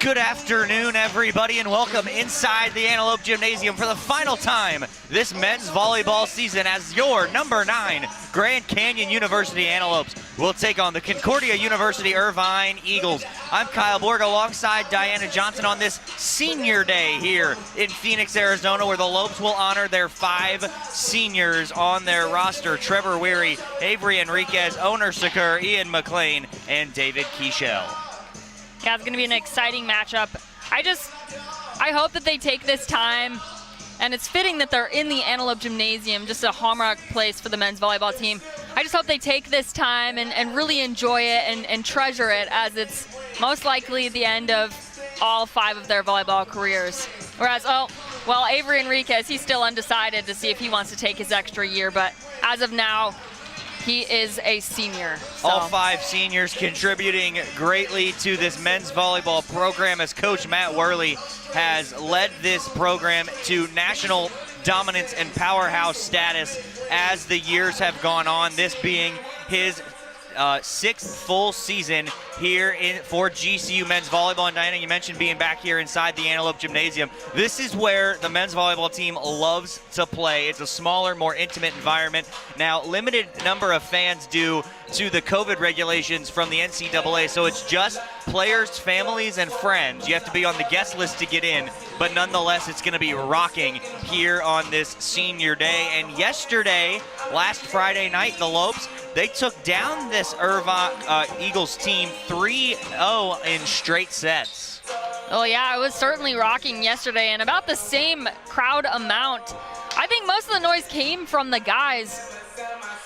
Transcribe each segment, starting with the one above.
Good afternoon, everybody, and welcome inside the Antelope Gymnasium for the final time this men's volleyball season as your number 9 Grand Canyon University Antelopes will take on the Concordia University Irvine Eagles. I'm Kyle Borg alongside Diana Johnson on this senior day here in Phoenix, Arizona, where the Lopes will honor their 5 seniors on their roster: Trevor Weary, Avery Enriquez, Enriquez, Ian Mclean, and David Kischel. Yeah, it's going to be an exciting matchup. I hope that they take this time, and it's fitting that they're in the Antelope Gymnasium, just a hallmark place for the men's volleyball team. I just hope they take this time and really enjoy it and treasure it, as it's most likely the end of all 5 of their volleyball careers. Whereas, Avery Enriquez, he's still undecided to see if he wants to take his extra year, but as of now, he is a senior. So. All 5 seniors contributing greatly to this men's volleyball program, as Coach Matt Worley has led this program to national dominance and powerhouse status as the years have gone on, this being his 6th full season here for GCU men's volleyball. And Diana, you mentioned being back here inside the Antelope Gymnasium. This is where the men's volleyball team loves to play. It's a smaller, more intimate environment. Now, limited number of fans due to the COVID regulations from the NCAA, so it's just players, families, and friends. You have to be on the guest list to get in, but nonetheless, it's going to be rocking here on this senior day. And yesterday, last Friday night, the Lopes, they took down this Irvine Eagles team 3-0 in straight sets. Oh yeah, it was certainly rocking yesterday, and about the same crowd amount. I think most of the noise came from the guys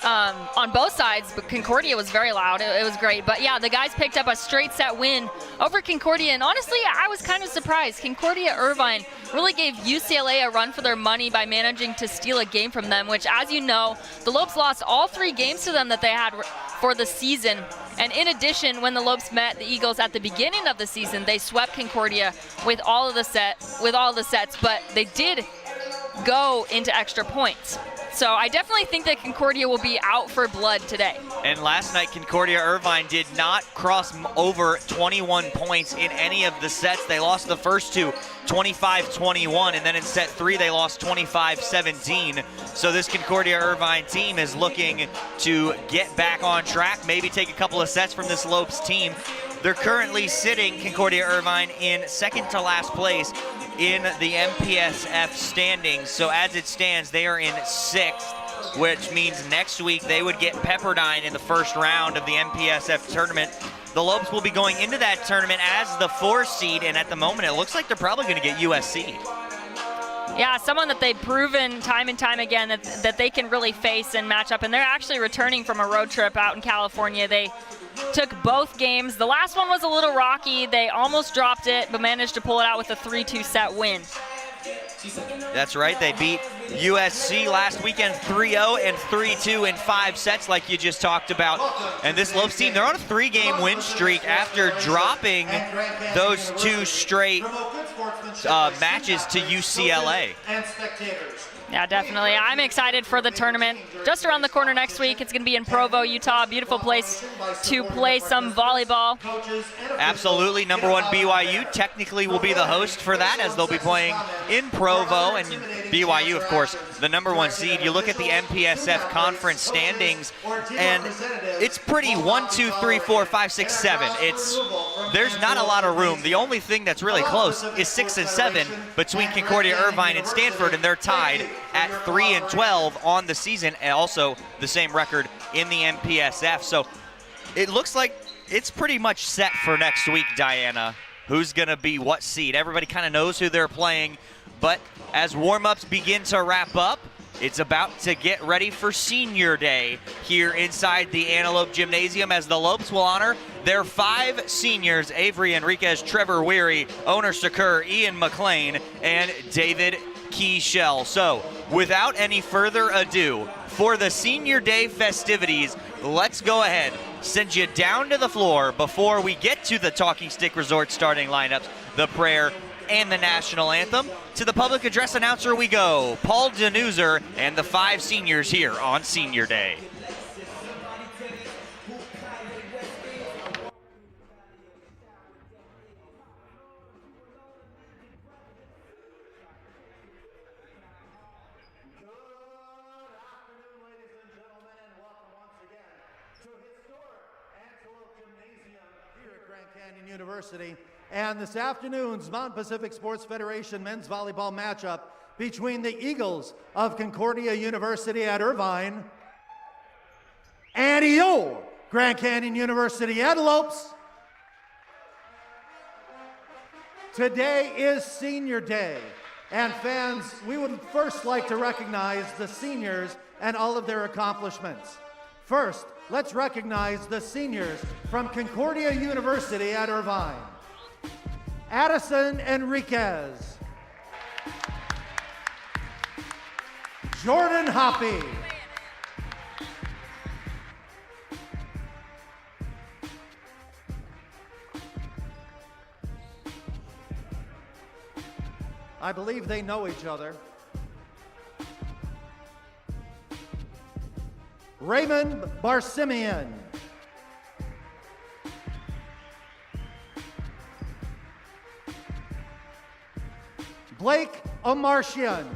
on both sides, but Concordia was very loud. It was great. But yeah, the guys picked up a straight set win over Concordia, and honestly, I was kind of surprised. Concordia Irvine really gave UCLA a run for their money by managing to steal a game from them, which, as you know, the Lopes lost all 3 games to them that they had for the season. And in addition, when the Lopes met the Eagles at the beginning of the season, they swept Concordia with all the sets, but they did go into extra points. So I definitely think that Concordia will be out for blood today. And last night, Concordia Irvine did not cross over 21 points in any of the sets. They lost the first 2, 25-21, and then in set 3, they lost 25-17. So this Concordia Irvine team is looking to get back on track, maybe take a couple of sets from this Lopes team. They're currently sitting, Concordia Irvine, in second to last place in the MPSF standings. So as it stands, they are in 6th, which means next week they would get Pepperdine in the first round of the MPSF tournament. The Lopes will be going into that tournament as the 4th seed, and at the moment it looks like they're probably going to get USC. Yeah, someone that they've proven time and time again that they can really face and match up, and they're actually returning from a road trip out in California. They took both games. The last one was a little rocky. They almost dropped it, but managed to pull it out with a 3-2 set win. That's right. They beat USC last weekend 3-0 and 3-2 in 5 sets, like you just talked about. And this Lopes team, they're on a 3-game win streak after dropping those 2 straight matches to UCLA. Yeah, definitely. I'm excited for the tournament. Just around the corner next week. It's going to be in Provo, Utah. Beautiful place to play some volleyball. Absolutely. Number 1 BYU technically will be the host for that, as they'll be playing in Provo. And BYU, of course, the number 1 seed. You look at the MPSF conference standings, and it's pretty 1, 2, 3, 4, 5, 6, 7. There's not a lot of room. The only thing that's really close is 6 and 7 between Concordia Irvine and Stanford, and they're tied at 3 and 12 on the season, and also the same record in the MPSF. So it looks like it's pretty much set for next week, Diana. Who's going to be what seed? Everybody kind of knows who they're playing, but as warm-ups begin to wrap up, it's about to get ready for senior day here inside the Antelope Gymnasium, as the Lopes will honor their 5 seniors: Avery Enriquez, Trevor Weary, Enriquez, Ian Mclean, and David Kischel. So without any further ado, for the senior day festivities, let's go ahead, send you down to the floor before we get to the Talking Stick Resort starting lineups, the prayer, and the national anthem. To the public address announcer we go, Paul Denuser and the 5 seniors here on senior day. Canyon University, and this afternoon's Mountain Pacific Sports Federation men's volleyball matchup between the Eagles of Concordia University at Irvine and your Grand Canyon University Antelopes. Today is Senior Day, and fans, we would first like to recognize the seniors and all of their accomplishments. First, let's recognize the seniors from Concordia University at Irvine. Addison Enriquez. Jordan Hoppy. I believe they know each other. Raymond Barsimian. Blake Omartian.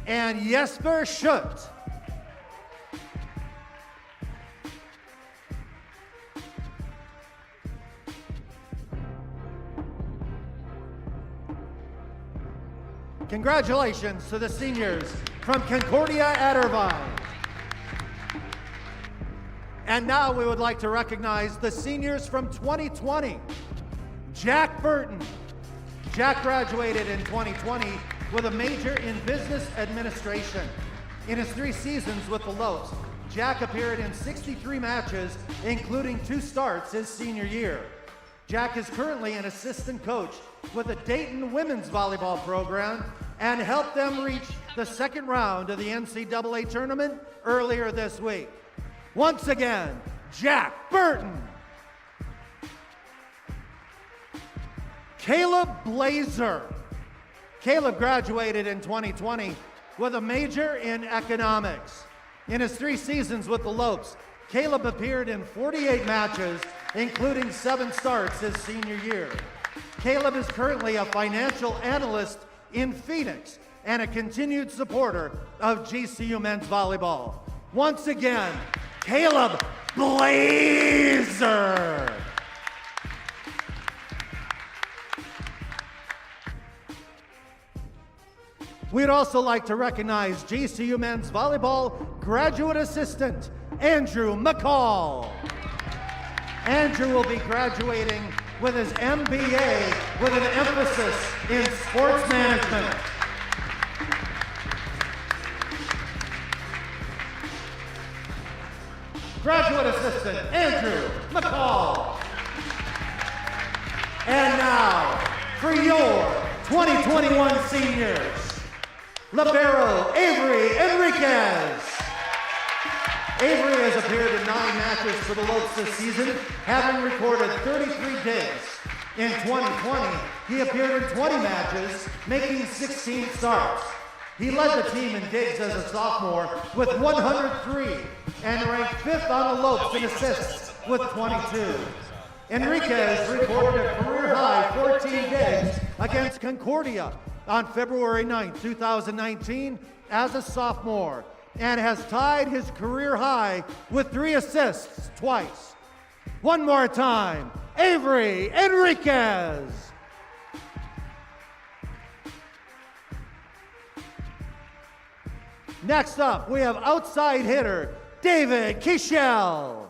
And Jesper Schutt. Congratulations to the seniors from Concordia at Irvine. And now we would like to recognize the seniors from 2020. Jack Burton. Jack graduated in 2020 with a major in business administration. In his 3 seasons with the Lopes, Jack appeared in 63 matches, including 2 starts his senior year. Jack is currently an assistant coach with the Dayton women's volleyball program and helped them reach the 2nd round of the NCAA tournament earlier this week. Once again, Jack Burton. Caleb Blazer. Caleb graduated in 2020 with a major in economics. In his 3 seasons with the Lopes, Caleb appeared in 48 matches, including 7 starts his senior year. Caleb is currently a financial analyst in Phoenix and a continued supporter of GCU men's volleyball. Once again, Caleb Blazer. We'd also like to recognize GCU men's volleyball graduate assistant, Andrew McCall. Andrew will be graduating with his MBA with an emphasis in sports management. Graduate assistant, Andrew McCall. And now, for your 2021 seniors, Libero Avery Enriquez. Avery has appeared in 9 matches for the Lopes this season, having recorded 33 digs. In 2020, he appeared in 20 matches, making 16 starts. He led the team in digs as a sophomore with 103 and ranked 5th on the Lopes in assists with 22. Enriquez recorded a career-high 14 digs against Concordia on February 9, 2019 as a sophomore, and has tied his career high with 3 assists twice. One more time, Avery Enriquez. Next up, we have outside hitter, David Kischel.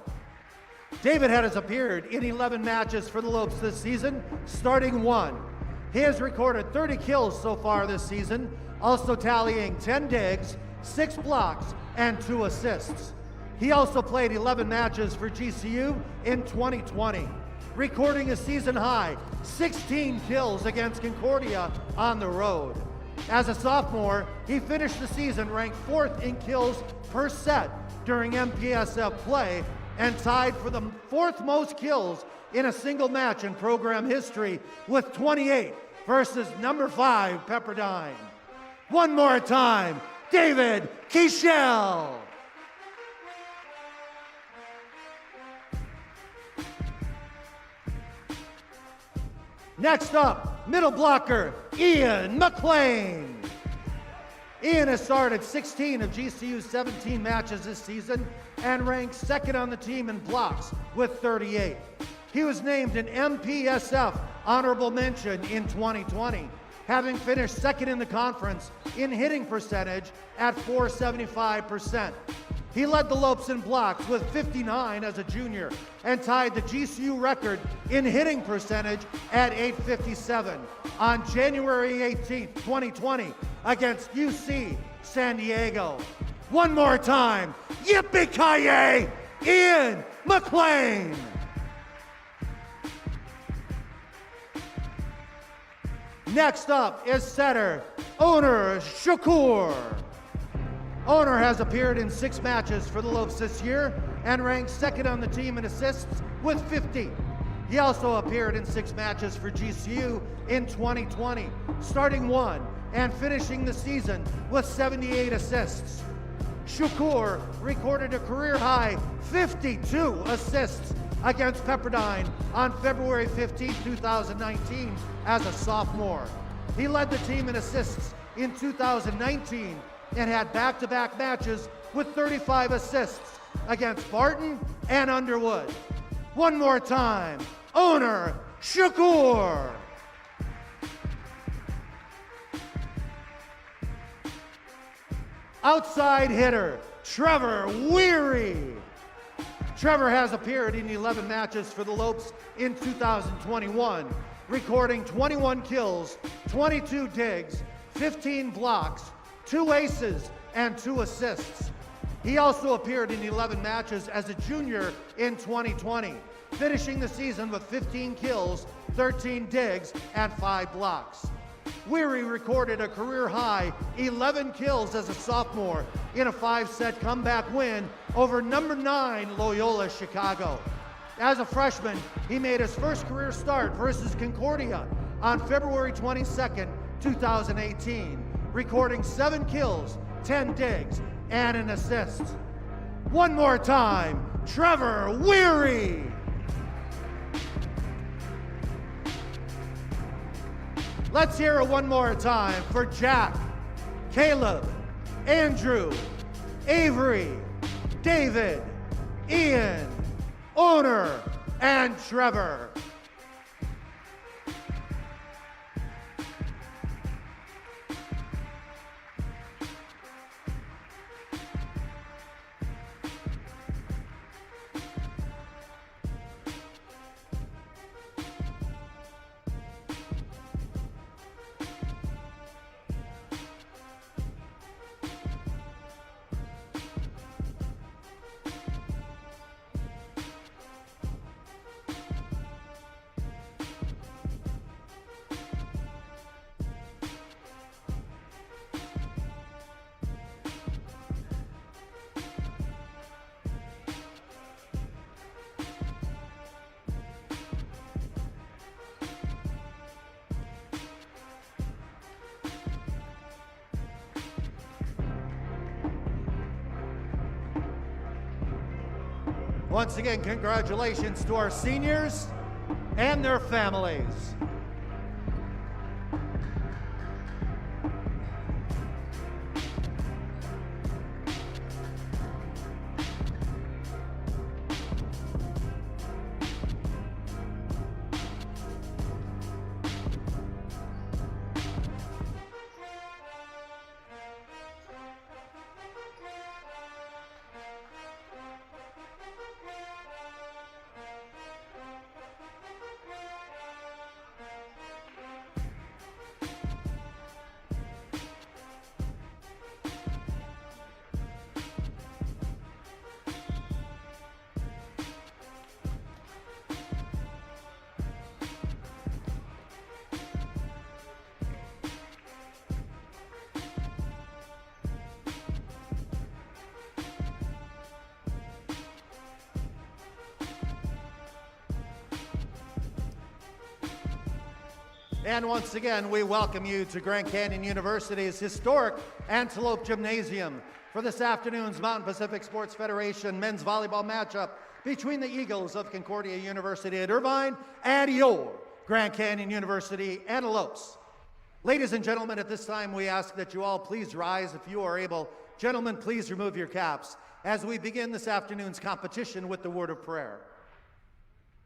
David has appeared in 11 matches for the Lopes this season, starting 1. He has recorded 30 kills so far this season, also tallying 10 digs, 6 blocks, and 2 assists. He also played 11 matches for GCU in 2020, recording a season high 16 kills against Concordia on the road. As a sophomore, he finished the season ranked 4th in kills per set during MPSF play and tied for the 4th most kills in a single match in program history with 28 versus number 5 Pepperdine. One more time, David Kischel. Next up, middle blocker, Ian Mclean. Ian has started 16 of GCU's 17 matches this season and ranks second on the team in blocks with 38. He was named an MPSF honorable mention in 2020, having finished second in the conference in hitting percentage at .475%. He led the Lopes in blocks with 59 as a junior and tied the GCU record in hitting percentage at .857 on January 18, 2020 against UC San Diego. One more time, yippee-ki-yay, Ian Mclean. Next up is setter Owner Shakur. Owner has appeared in 6 matches for the Lopes this year and ranks second on the team in assists with 50. He also appeared in 6 matches for GCU in 2020, starting 1 and finishing the season with 78 assists. Shakur recorded a career-high 52 assists against Pepperdine on February 15, 2019 as a sophomore. He led the team in assists in 2019 and had back-to-back matches with 35 assists against Barton and Underwood. One more time, Owner Shakur. Outside hitter, Trevor Weary. Trevor has appeared in 11 matches for the Lopes in 2021, recording 21 kills, 22 digs, 15 blocks, 2 aces, and 2 assists. He also appeared in 11 matches as a junior in 2020, finishing the season with 15 kills, 13 digs, and 5 blocks. Weary recorded a career-high 11 kills as a sophomore in a 5-set comeback win over number 9 Loyola Chicago. As a freshman, he made his first career start versus Concordia on February 22nd, 2018, recording 7 kills, 10 digs, and an assist. One more time, Trevor Weary. Let's hear it one more time for Jack, Caleb, Andrew, Avery, David, Ian, Owner, and Trevor. Once again, congratulations to our seniors and their families. And once again, we welcome you to Grand Canyon University's historic Antelope Gymnasium for this afternoon's Mountain Pacific Sports Federation men's volleyball matchup between the Eagles of Concordia University at Irvine and your Grand Canyon University Antelopes. Ladies and gentlemen, at this time we ask that you all please rise if you are able. Gentlemen, please remove your caps as we begin this afternoon's competition with the word of prayer.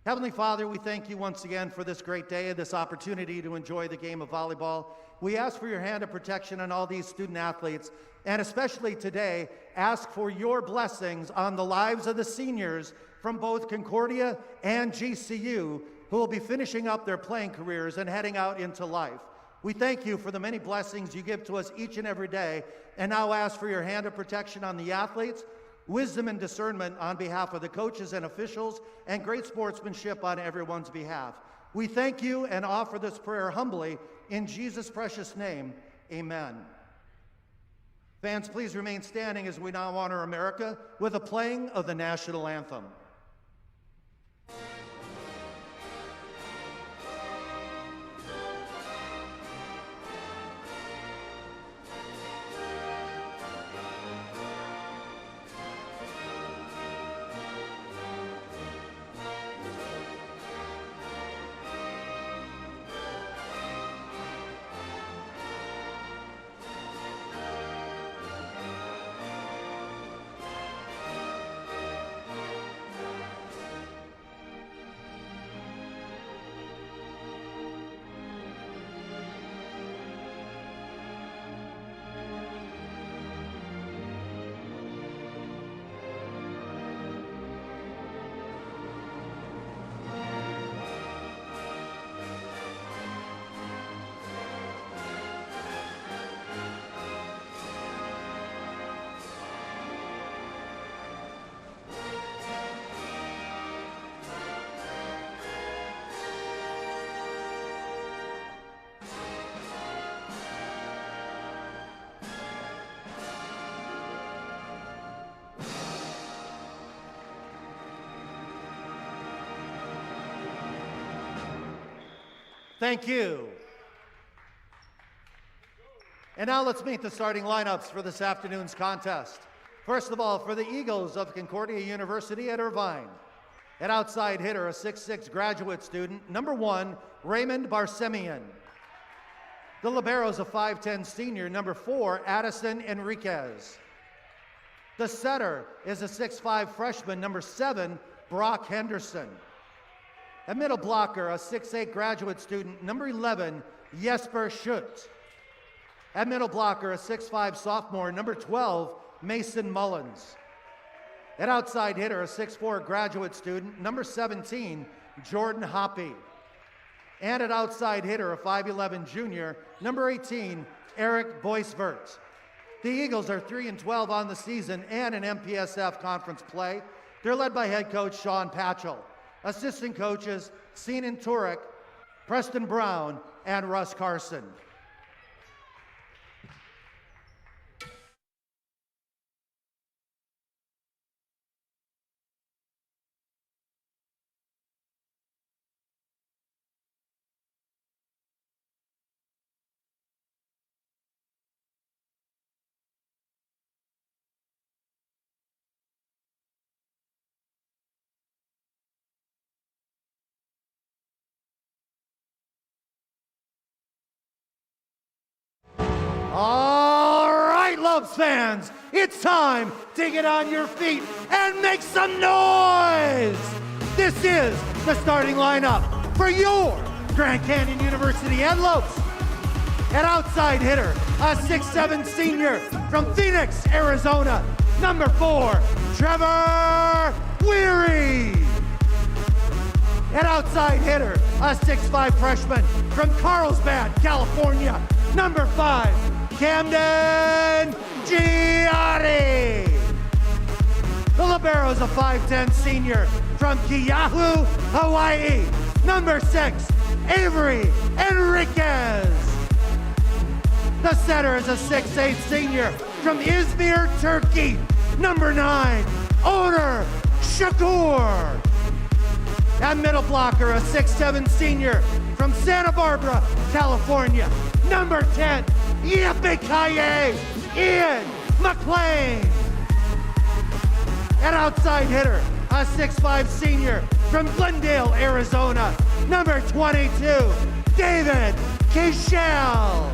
Heavenly Father, we thank you once again for this great day and this opportunity to enjoy the game of volleyball. We ask for your hand of protection on all these student athletes, and especially today, ask for your blessings on the lives of the seniors from both Concordia and GCU who will be finishing up their playing careers and heading out into life. We thank you for the many blessings you give to us each and every day, and now ask for your hand of protection on the athletes, wisdom and discernment on behalf of the coaches and officials, and great sportsmanship on everyone's behalf. We thank you and offer this prayer humbly in Jesus' precious name, amen. Fans, please remain standing as we now honor America with a playing of the national anthem. Thank you. And now let's meet the starting lineups for this afternoon's contest. First of all, for the Eagles of Concordia University at Irvine. An outside hitter, a 6'6" graduate student, number 1, Raymond Barsemian. The Libero's a 5'10" senior, number 4, Addison Enriquez. The setter is a 6'5" freshman, number 7, Brock Henderson. A middle blocker, a 6'8" graduate student, number 11, Jesper Schutt. At middle blocker, a 6'5" sophomore, number 12, Mason Mullins. At outside hitter, a 6'4" graduate student, number 17, Jordan Hoppy. And at outside hitter, a 5'11" junior, number 18, Eric Boisvert. The Eagles are 3-12 on the season and in MPSF conference play. They're led by head coach Sean Patchell. Assistant coaches, Sinan Turek, Preston Brown, and Russ Carson. All right, Lopes fans, it's time to get on your feet and make some noise. This is the starting lineup for your Grand Canyon University and Lopes. An outside hitter, a 6'7" senior from Phoenix, Arizona, number 4, Trevor Weary. An outside hitter, a 6'5" freshman from Carlsbad, California, number 5, Camden Giardi. The Libero's a 5'10" senior from Gcu, Hawaii, number 6, Avery Enriquez. The setter is a 6'8" senior from Izmir, Turkey, number 9, Onur Shakur. And middle blocker, a 6'7" senior from Santa Barbara, California, number 10, Yippee-ki-yay, Ian Mclean. An outside hitter, a 6'5" senior from Glendale, Arizona, number 22, David Kischel.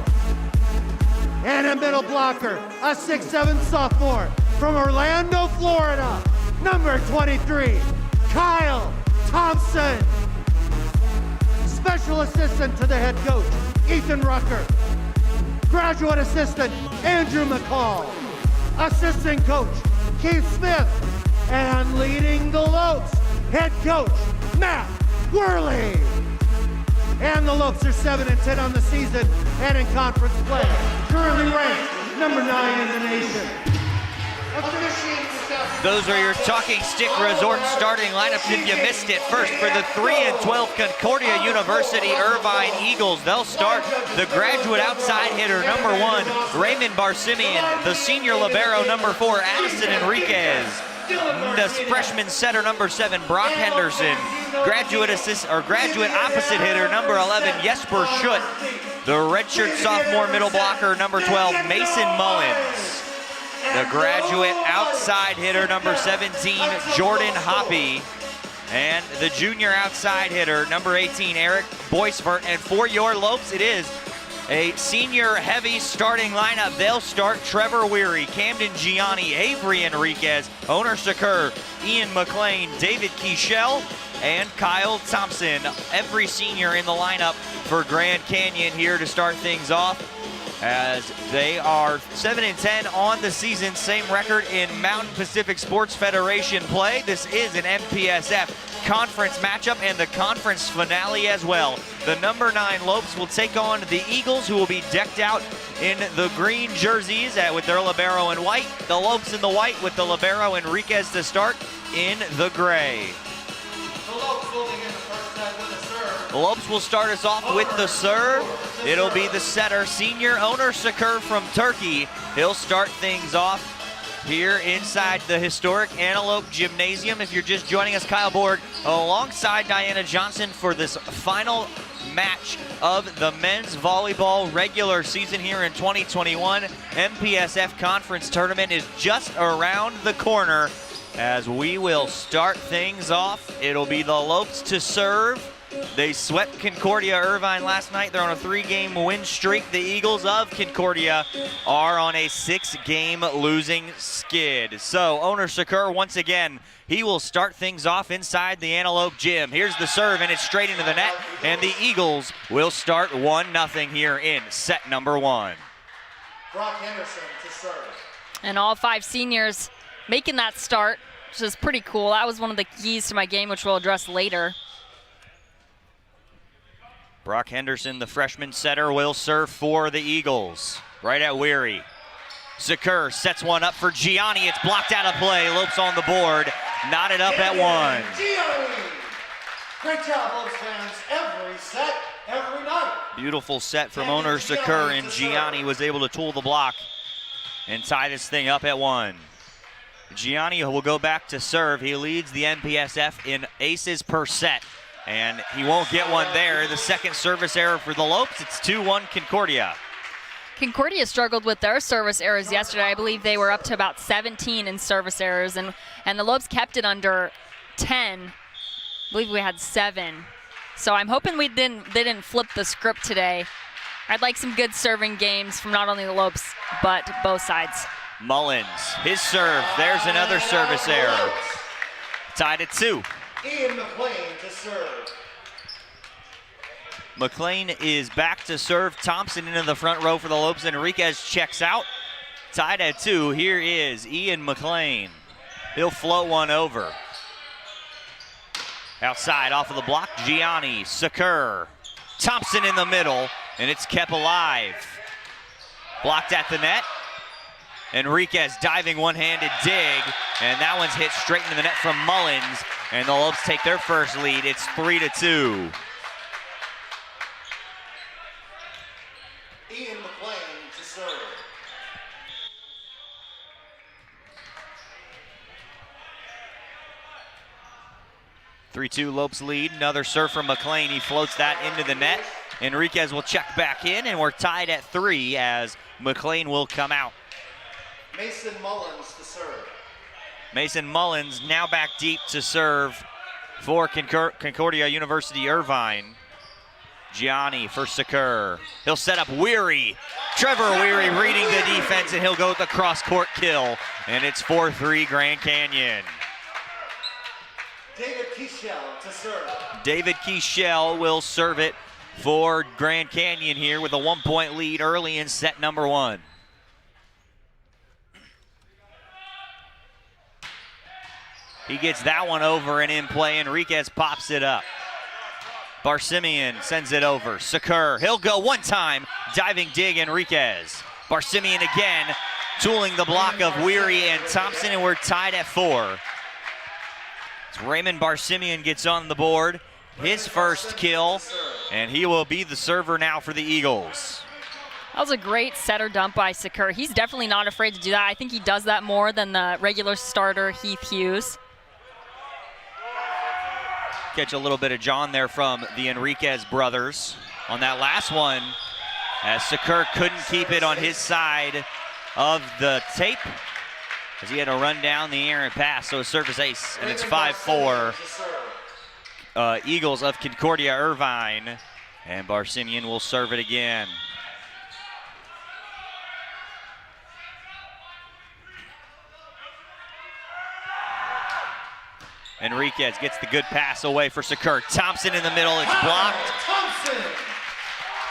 And a middle blocker, a 6'7" sophomore from Orlando, Florida, number 23, Kyle Thompson. Special assistant to the head coach, Ethan Rucker. Graduate assistant, Andrew McCall. Assistant coach, Keith Smith. And leading the Lopes, head coach, Matt Worley. And the Lopes are 7-10 on the season and in conference play. Currently ranked number 9 in the nation. Those are your Talking Stick Resort starting lineups if you missed it. First, for the 3-12 Concordia University Irvine Eagles, they'll start the graduate outside hitter, number 1, Raymond Barsimian. The senior libero, number 4, Addison Enriquez. The freshman setter, number 7, Brock Henderson. Graduate opposite hitter, number 11, Jesper Schutt. The redshirt sophomore middle blocker, number 12, Mason Mullins. The graduate outside hitter, number 17, Jordan Hoppy. And the junior outside hitter, number 18, Eric Boisvert. And for your Lopes, it is a senior heavy starting lineup. They'll start Trevor Weary, Camden Gianni, Avery Enriquez, Oner Sakur, Ian Mclean, David Kischel, and Kyle Thompson. Every senior in the lineup for Grand Canyon here to start things off, as they are 7-10 on the season, same record in Mountain Pacific Sports Federation play. This is an MPSF conference matchup and the conference finale as well. The number 9 Lopes will take on the Eagles, who will be decked out in the green jerseys with their libero in white. The Lopes in the white with the libero Enriquez to start in the gray. The Lopes will begin the first set with a serve. The Lopes will start us off with the serve. It'll be the setter, senior Oner Sakur from Turkey. He'll start things off here inside the historic Antelope Gymnasium. If you're just joining us, Kyle Borg alongside Diana Johnson for this final match of the men's volleyball regular season here in 2021. MPSF conference tournament is just around the corner as we will start things off. It'll be the Lopes to serve. They swept Concordia Irvine last night. They're on a 3-game win streak. The Eagles of Concordia are on a 6-game losing skid. So Oner Sakur, once again, he will start things off inside the Antelope Gym. Here's the serve, and it's straight into the net, and the Eagles will start 1-0 here in set number 1. Brock Henderson to serve. And all 5 seniors making that start, which is pretty cool. That was one of the keys to my game, which we'll address later. Brock Henderson, the freshman setter, will serve for the Eagles. Right at Weary. Sakur sets one up for Gianni. It's blocked out of play. Lopes on the board. Knotted up at 1. Gianni! Great job, Lopes fans. Every set, every night. Beautiful set from Oner Sakur, and Gianni was able to tool the block and tie this thing up at 1. Gianni will go back to serve. He leads the MPSF in aces per set. And he won't get one there. The second service error for the Lopes. It's 2-1 Concordia. Concordia struggled with their service errors yesterday. I believe they were up to about 17 in service errors, and the Lopes kept it under 10. I believe we had 7. So I'm hoping they didn't flip the script today. I'd like some good serving games from not only the Lopes, but both sides. Mullins, his serve. There's another service error. Tied at 2. Ian Mclean to serve. Mclean is back to serve. Thompson into the front row for the Lopes. Enriquez checks out. Tied at 2. Here is Ian Mclean. He'll float one over. Outside off of the block, Gianni, Sakur. Thompson in the middle, and it's kept alive. Blocked at the net. Enriquez diving one-handed dig, and that one's hit straight into the net from Mullins, and the Lopes take their first lead. It's 3-2. Ian McLean to serve. Lopes lead. Another serve from McLean. He floats that into the net. Enriquez will check back in, and we're tied at 3 as McLean will come out. Mason Mullins to serve. Mason Mullins now back deep to serve for Concordia University Irvine. Gianni for Sakur. He'll set up Weary. Trevor Weary reading the defense, and he'll go with the cross-court kill. And it's 4-3 Grand Canyon. David Kischel to serve. David Kischel will serve it for Grand Canyon here with a 1-point lead early in set number 1. He gets that one over and in play. Enriquez pops it up. Barsimian sends it over. Sakur, he'll go one time. Diving dig, Enriquez. Barsimian again, tooling the block of Weary and Thompson, and we're tied at 4. As Raymond Barsimian gets on the board, his first kill, and he will be the server now for the Eagles. That was a great setter dump by Sakur. He's definitely not afraid to do that. I think he does that more than the regular starter, Heath Hughes. Catch a little bit of John there from the Enriquez brothers on that last one, as Sakur couldn't keep it on his side of the tape as he had to run down the errant pass. So a service ace, and it's 5-4 Eagles of Concordia Irvine, and Barsimian will serve it again. Enriquez gets the good pass away for Sakur. Thompson in the middle, it's blocked. Thompson.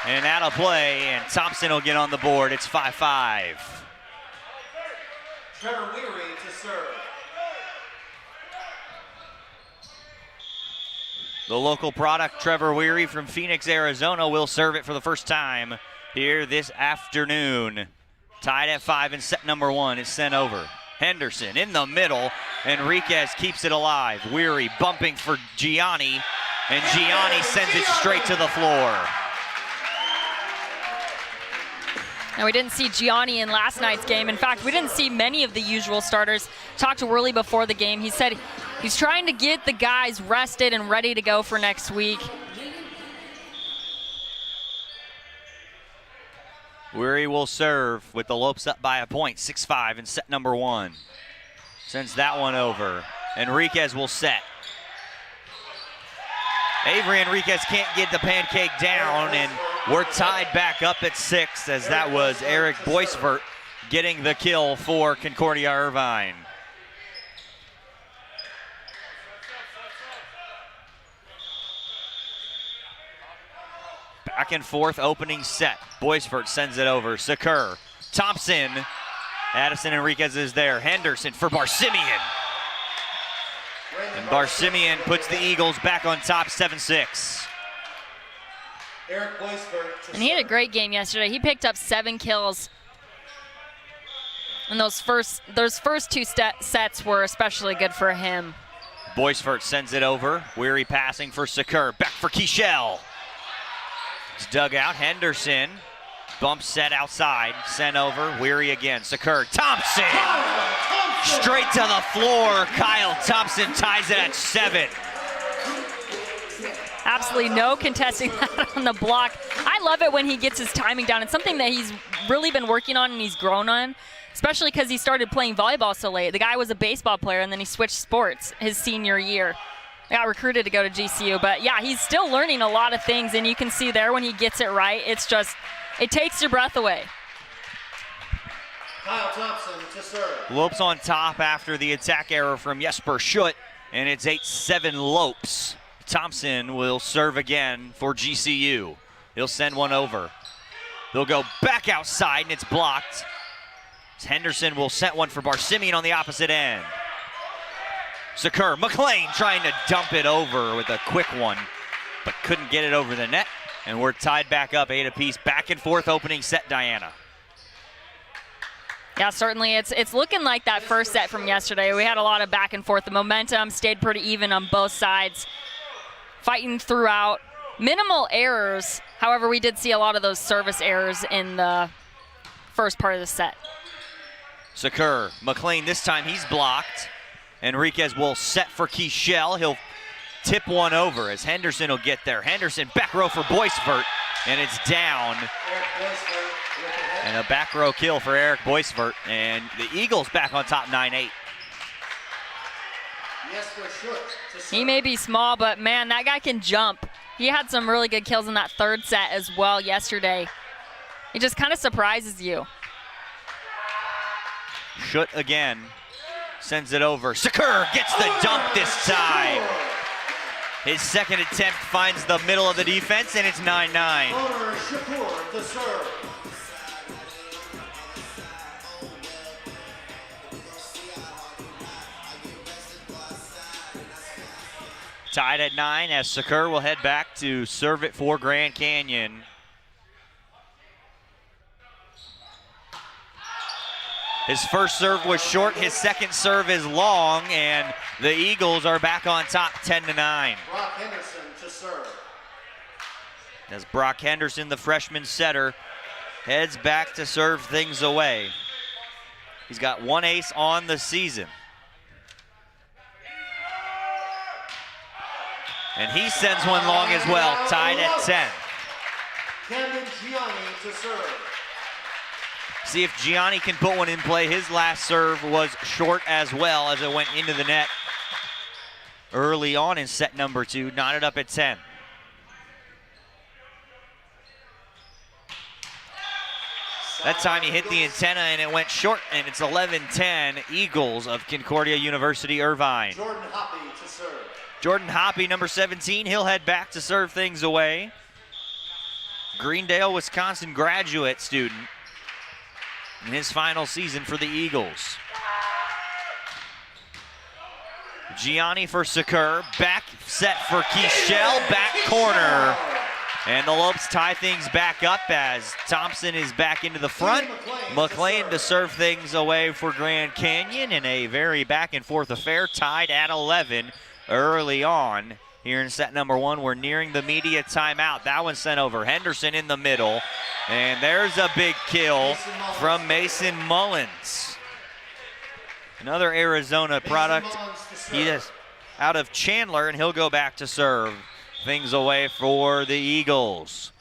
And out of play, and Thompson will get on the board. It's 5-5. Trevor Weary to serve. The local product, Trevor Weary from Phoenix, Arizona, will serve it for the first time here this afternoon. Tied at 5 in set number 1 is sent over. Henderson in the middle. Enriquez keeps it alive. Weary bumping for Gianni, and Gianni sends it straight to the floor. Now, we didn't see Gianni in last night's game. In fact, we didn't see many of the usual starters. Talked to Worley before the game. He said he's trying to get the guys rested and ready to go for next week. Weary will serve with the Lopes up by a point, 6-5 in set number 1. Sends that one over. Enriquez will set. Avery Enriquez can't get the pancake down, and we're tied back up at 6, as that was Eric Boisvert getting the kill for Concordia Irvine. Back and forth opening set. Boisvert sends it over. Sakur. Thompson. Addison Enriquez is there. Henderson for Barsimian. And Barsimian puts the Eagles back on top, 7-6. Eric Boisvert. And he had a great game yesterday. He picked up 7 kills. And those first 2 sets were especially good for him. Boisvert sends it over. Weary passing for Sakur. Back for Kischel. It's dug out. Henderson. Bump set outside. Sent over. Weary again. Sakur. Thompson. Straight to the floor. Kyle Thompson ties it at 7. Absolutely no contesting that on the block. I love it when he gets his timing down. It's something that he's really been working on and he's grown on, especially because he started playing volleyball so late. The guy was a baseball player and then he switched sports his senior year. Got recruited to go to GCU, but yeah, he's still learning a lot of things, and you can see there when he gets it right, it's just, it takes your breath away. Kyle Thompson to serve. Lopes on top after the attack error from Jesper Schutt, and it's 8-7 Lopes. Thompson will serve again for GCU. He'll send one over. They'll go back outside, and it's blocked. Henderson will set one for Barsimian on the opposite end. Sakur, Mclean trying to dump it over with a quick one, but couldn't get it over the net. And we're tied back up 8 apiece. Back and forth opening set, Diana. Yeah, certainly. It's looking like that first set from yesterday. We had a lot of back and forth. The momentum stayed pretty even on both sides. Fighting throughout. Minimal errors. However, we did see a lot of those service errors in the first part of the set. Sakur, Mclean this time he's blocked. Enriquez will set for Kischel. He'll tip one over as Henderson will get there. Henderson back row for Boisvert, and it's down. And a back row kill for Eric Boisvert, and the Eagles back on top 9-8. He may be small, but man, that guy can jump. He had some really good kills in that third set as well yesterday. It just kind of surprises you. Schutt again. Sends it over. Sakur gets the dump this time. His second attempt finds the middle of the defense, and it's 9-9. Shakur to serve. Tied at 9 as Sakur will head back to serve it for Grand Canyon. His first serve was short, his second serve is long, and the Eagles are back on top 10-9. Brock Henderson to serve. As Brock Henderson, the freshman setter, heads back to serve things away. He's got one ace on the season. And he sends one long as well, tied at 10. Camden Gianni to serve. See if Gianni can put one in play. His last serve was short as well as it went into the net early on in set number 2, knotted up at 10. That time he hit the antenna and it went short, and it's 11-10 Eagles of Concordia University Irvine. Jordan Hoppy to serve. Jordan Hoppy, number 17, he'll head back to serve things away. Greendale, Wisconsin graduate student in his final season for the Eagles. Gianni for Sakur, back set for Kischel, back corner. And the Lopes tie things back up as Thompson is back into the front. Mclean to serve things away for Grand Canyon in a very back and forth affair, tied at 11 early on. Here in set number 1, we're nearing the media timeout. That one sent over. Henderson in the middle. And there's a big kill from Mason Mullins. Another Arizona product. He is out of Chandler, and he'll go back to serve things away for the Eagles.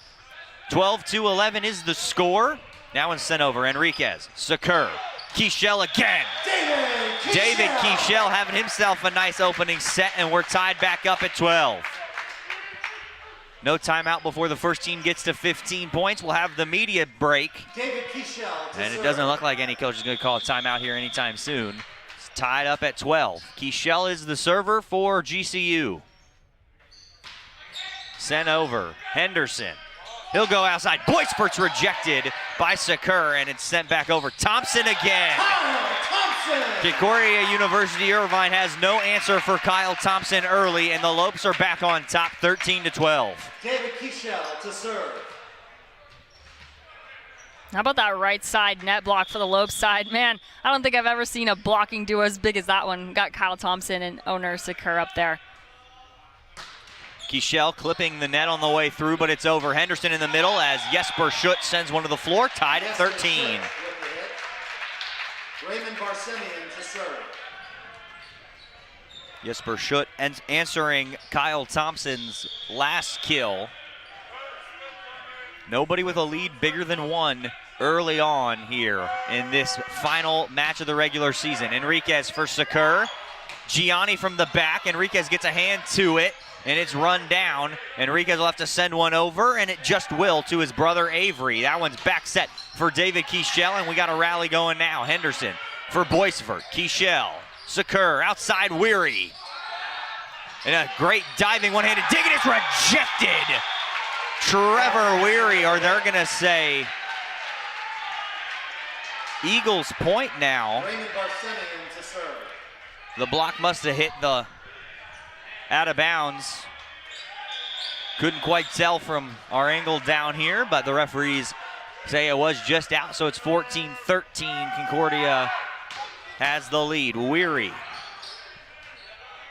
12-11 is the score. That one's sent over. Enriquez, Sakur, Kischel again. David Kischel having himself a nice opening set, and we're tied back up at 12. No timeout before the first team gets to 15 points. We'll have the media break. David Kischel And it doesn't look like any coach is going to call a timeout here anytime soon. It's tied up at 12. Kischel is the server for GCU. Sent over. Henderson. He'll go outside. Boysport's rejected by Sakur, and it's sent back over. Thompson again. Concordia University Irvine has no answer for Kyle Thompson early, and the Lopes are back on top 13-12. David Kischel to serve. How about that right side net block for the Lopes side? Man, I don't think I've ever seen a blocking duo as big as that one. Got Kyle Thompson and owner Sakur up there. Kischel clipping the net on the way through, but it's over. Henderson in the middle as Jesper Schutt sends one to the floor, tied at 13. Raymond Barsemian to serve. Jesper Schutt answering Kyle Thompson's last kill. Nobody with a lead bigger than 1 early on here in this final match of the regular season. Enriquez for Sakur. Gianni from the back. Enriquez gets a hand to it, and it's run down. Enriquez will have to send one over, and it just will to his brother Avery. That one's back set for David Kischel, and we got a rally going now. Henderson for Boisvert. Kischel, Sakur, outside Weary. And a great diving one-handed dig, and it's rejected. Trevor Weary, or they're going to say Eagles point now. Raymond Barsemian to serve. The block must have hit the out of bounds. Couldn't quite tell from our angle down here, but the referees say it was just out, so it's 14-13. Concordia has the lead. Weary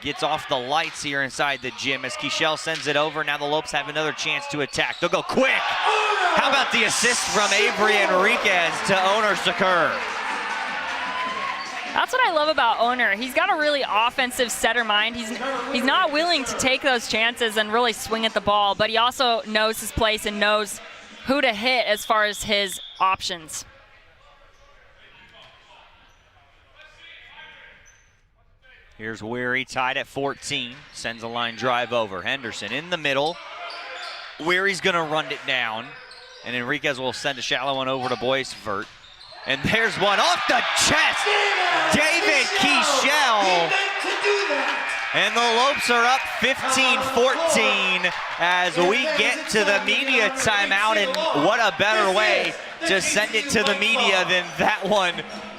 gets off the lights here inside the gym as Kischel sends it over. Now the Lopes have another chance to attack. They'll go quick. How about the assist from Avery Enriquez to owner Sakur? That's what I love about owner. He's got a really offensive setter mind. He's not willing to take those chances and really swing at the ball, but he also knows his place and knows who to hit as far as his options. Here's Weary tied at 14. Sends a line drive over. Henderson in the middle. Weary's going to run it down, and Enriquez will send a shallow one over to Boisvert. And there's one off the chest. David Kischel. And the Lopes are up 15-14 as we get to the media timeout. And what a better way to send it to the media than that one.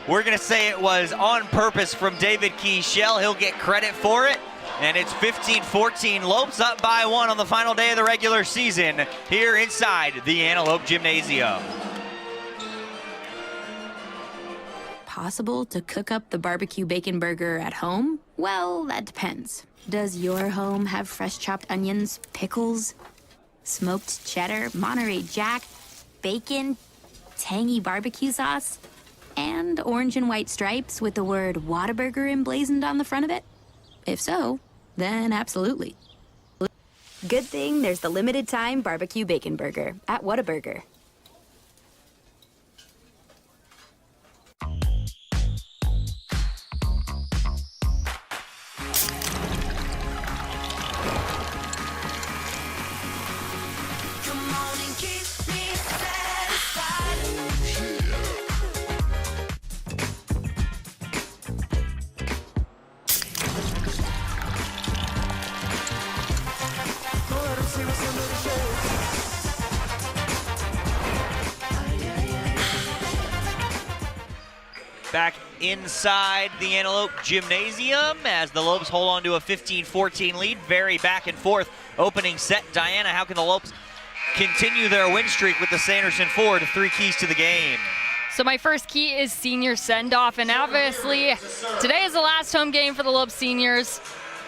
We're going to say it was on purpose from David Kischel. He'll get credit for it. And it's 15-14. Lopes up by 1 on the final day of the regular season here inside the Antelope Gymnasium. Possible to cook up the barbecue bacon burger at home? Well, that depends. Does your home have fresh chopped onions, pickles, smoked cheddar, Monterey Jack, bacon, tangy barbecue sauce, and orange and white stripes with the word Whataburger emblazoned on the front of it? If so, then absolutely. Good thing there's the limited time barbecue bacon burger at Whataburger. Back inside the Antelope Gymnasium as the Lopes hold on to a 15-14 lead. Very back and forth opening set. Diana, how can the Lopes continue their win streak with the Sanderson Ford? 3 keys to the game. So my first key is senior send-off, and obviously today is the last home game for the Lopes seniors,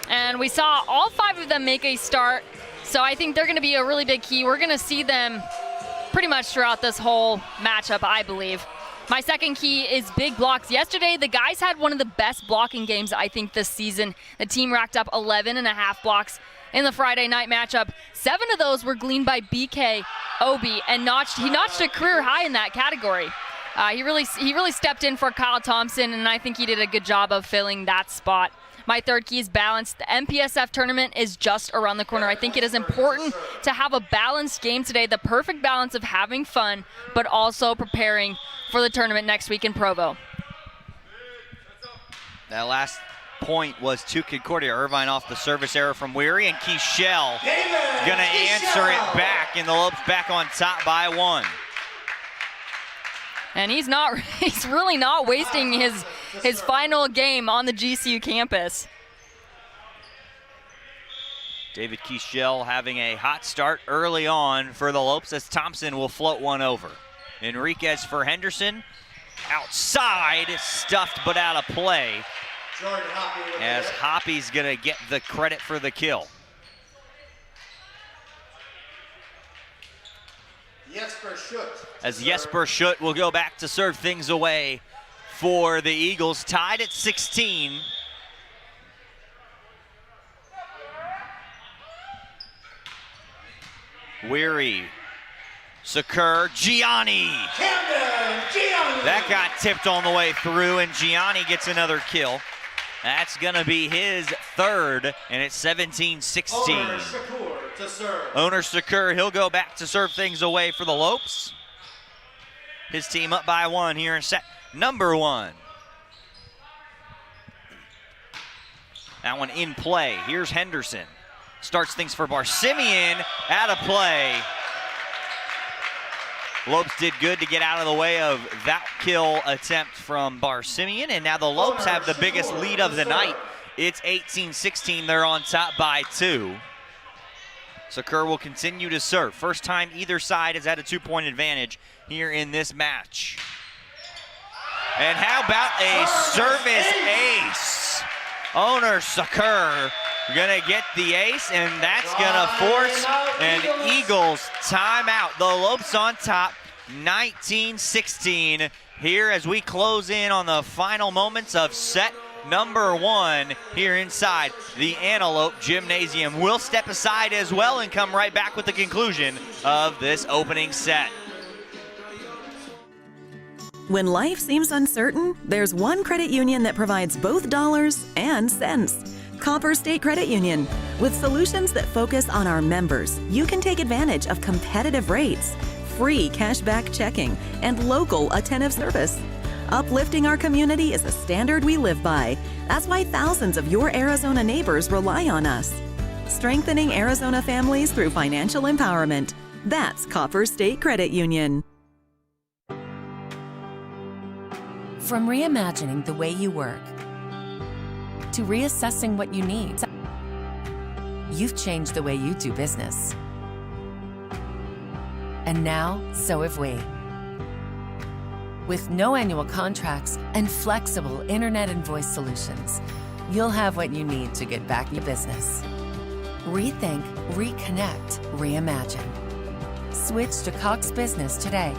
and we saw all 5 of them make a start, so I think they're going to be a really big key. We're going to see them pretty much throughout this whole matchup, I believe. My second key is big blocks. Yesterday, the guys had one of the best blocking games, I think, this season. The team racked up 11.5 blocks in the Friday night matchup. 7 of those were gleaned by BK Obi, and he notched a career high in that category. He really stepped in for Kyle Thompson, and I think he did a good job of filling that spot. My third key is balance. The MPSF tournament is just around the corner. I think it is important to have a balanced game today, the perfect balance of having fun, but also preparing for the tournament next week in Provo. That last point was to Concordia. Irvine off the service error from Weary, and Kischel gonna answer it back, and the Lopes back on top by 1. And he's really not wasting his final game on the GCU campus. David Kischel having a hot start early on for the Lopes as Thompson will float one over. Enriquez for Henderson. Outside, stuffed but out of play. As Hoppy's gonna get the credit for the kill. As Jesper Schutt will go back to serve things away for the Eagles, tied at 16. Weary, Sakur, Gianni. That got tipped on the way through, and Gianni gets another kill. That's gonna be his 3rd, and it's 17-16. Owner Sakur, he'll go back to serve things away for the Lopes. His team up by 1 here in set number 1. That one in play. Here's Henderson. Starts things for Barsimian, out of play. Lopes did good to get out of the way of that kill attempt from Barsimian, and now the Lopes have the biggest lead of the night. It's 18-16, they're on top by 2. Sakur will continue to serve. First time either side has had a 2-point advantage here in this match. And how about a service ace? Owner Sakur gonna get the ace, and that's gonna force an Eagles timeout. The Lopes on top, 19-16 here as we close in on the final moments of set number 1 here inside the Antelope Gymnasium. We'll step aside as well and come right back with the conclusion of this opening set. When life seems uncertain, there's one credit union that provides both dollars and cents. Copper State Credit Union. With solutions that focus on our members, you can take advantage of competitive rates, free cashback checking, and local attentive service. Uplifting our community is a standard we live by. That's why thousands of your Arizona neighbors rely on us. Strengthening Arizona families through financial empowerment. That's Copper State Credit Union. From reimagining the way you work to reassessing what you need, you've changed the way you do business. And now, so have we. With no annual contracts and flexible internet and voice solutions, you'll have what you need to get back to business. Rethink, reconnect, reimagine. Switch to Cox Business today.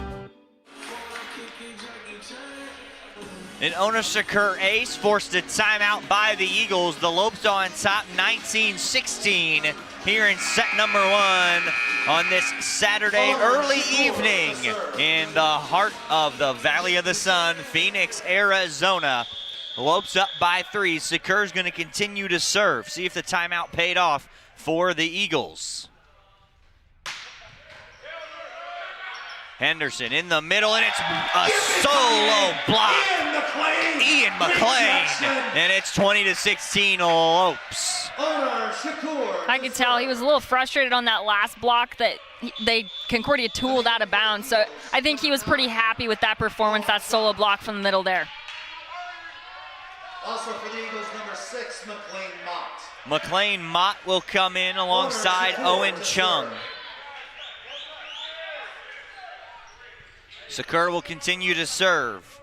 An Ona Shakur ace forced a timeout by the Eagles. The Lopes on top 19-16 here in set number 1 on this Saturday early evening in the heart of the Valley of the Sun, Phoenix, Arizona. Lopes up by 3. Shakur's going to continue to serve. See if the timeout paid off for the Eagles. Henderson in the middle, and it's a solo block. Ian Mclean, and it's 20-16 Lopes. I could tell he was a little frustrated on that last block that Concordia tooled out of bounds. So I think he was pretty happy with that performance, that solo block from the middle there. Also for the Eagles, number 6, McLean Mott. McLean Mott will come in alongside Owen Chung. Shakur will continue to serve.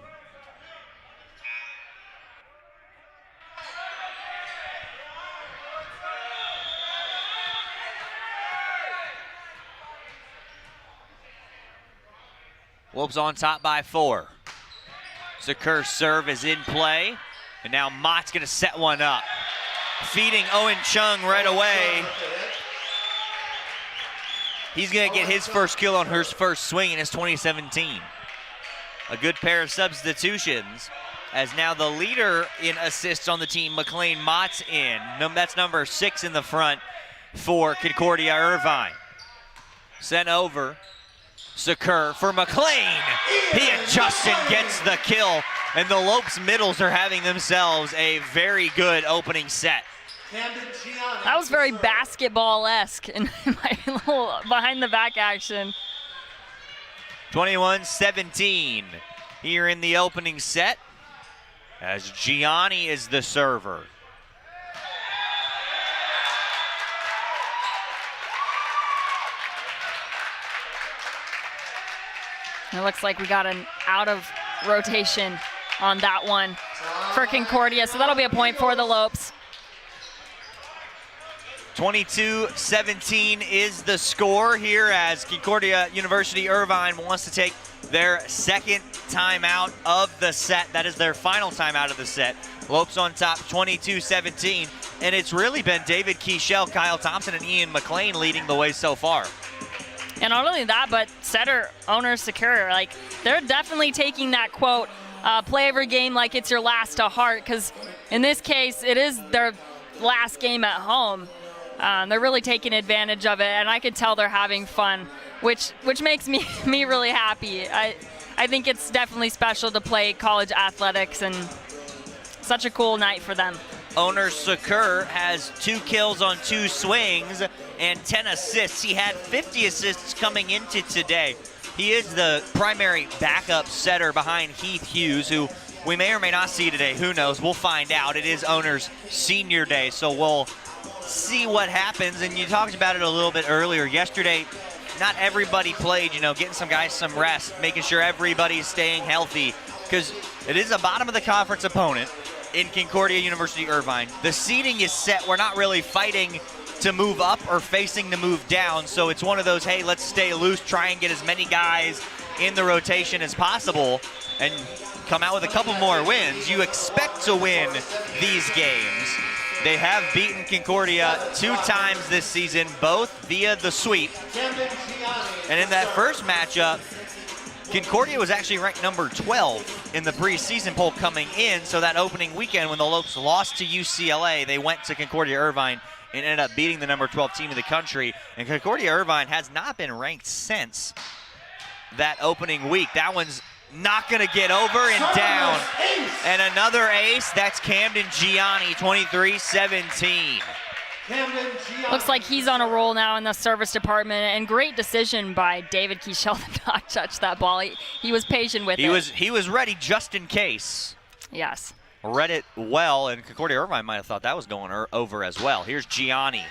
Wolves on top by 4. Shakur's serve is in play, and now Mott's going to set one up. Feeding Owen Chung right away. He's going to get his first kill on her first swing in his 2017. A good pair of substitutions, as now the leader in assists on the team, McLean Mott's in. That's number 6 in the front for Concordia Irvine. Sent over. Shakur for McLean. He and Justin gets the kill, and the Lopes middles are having themselves a very good opening set. That was very basketball-esque in my little behind-the-back action. 21-17 here in the opening set, as Gianni is the server. It looks like we got an out of rotation on that one for Concordia, so that'll be a point for the Lopes. 22-17 is the score here, as Concordia University Irvine wants to take their second timeout of the set. That is their final timeout of the set. Lopes on top 22-17, and it's really been David Kischel, Kyle Thompson, and Ian Mclean leading the way so far. And not only that, but setter owner Shakur, like, they're definitely taking that quote, play every game like it's your last to heart, because in this case, it is their last game at home. They're really taking advantage of it, and I can tell they're having fun, which makes me really happy. I think it's definitely special to play college athletics, and such a cool night for them. Owner Shakur has 2 kills on 2 swings and 10 assists. He had 50 assists coming into today. He is the primary backup setter behind Heath Hughes, who we may or may not see today. Who knows? We'll find out. It is Owner's senior day, so we'll see what happens. And you talked about it a little bit earlier. Yesterday, not everybody played, getting some guys some rest, making sure everybody's staying healthy, because it is a bottom of the conference opponent in Concordia University Irvine. The seeding is set. We're not really fighting to move up or facing to move down, so it's one of those, hey, let's stay loose, try and get as many guys in the rotation as possible and come out with a couple more wins. You expect to win these games. They have beaten Concordia 2 times this season, both via the sweep. And in that first matchup, Concordia was actually ranked number 12 in the preseason poll coming in, so that opening weekend when the Lopes lost to UCLA, they went to Concordia Irvine and ended up beating the number 12 team in the country. And Concordia Irvine has not been ranked since that opening week. That one's not going to get over and down. And another ace, that's Camden Gianni, 23-17. Looks like he's on a roll now in the service department, and great decision by David Kischel to not touch that ball. He was patient with it. He was ready just in case. Yes. Read it well, and Concordia Irvine might have thought that was going over as well. Here's Gianni.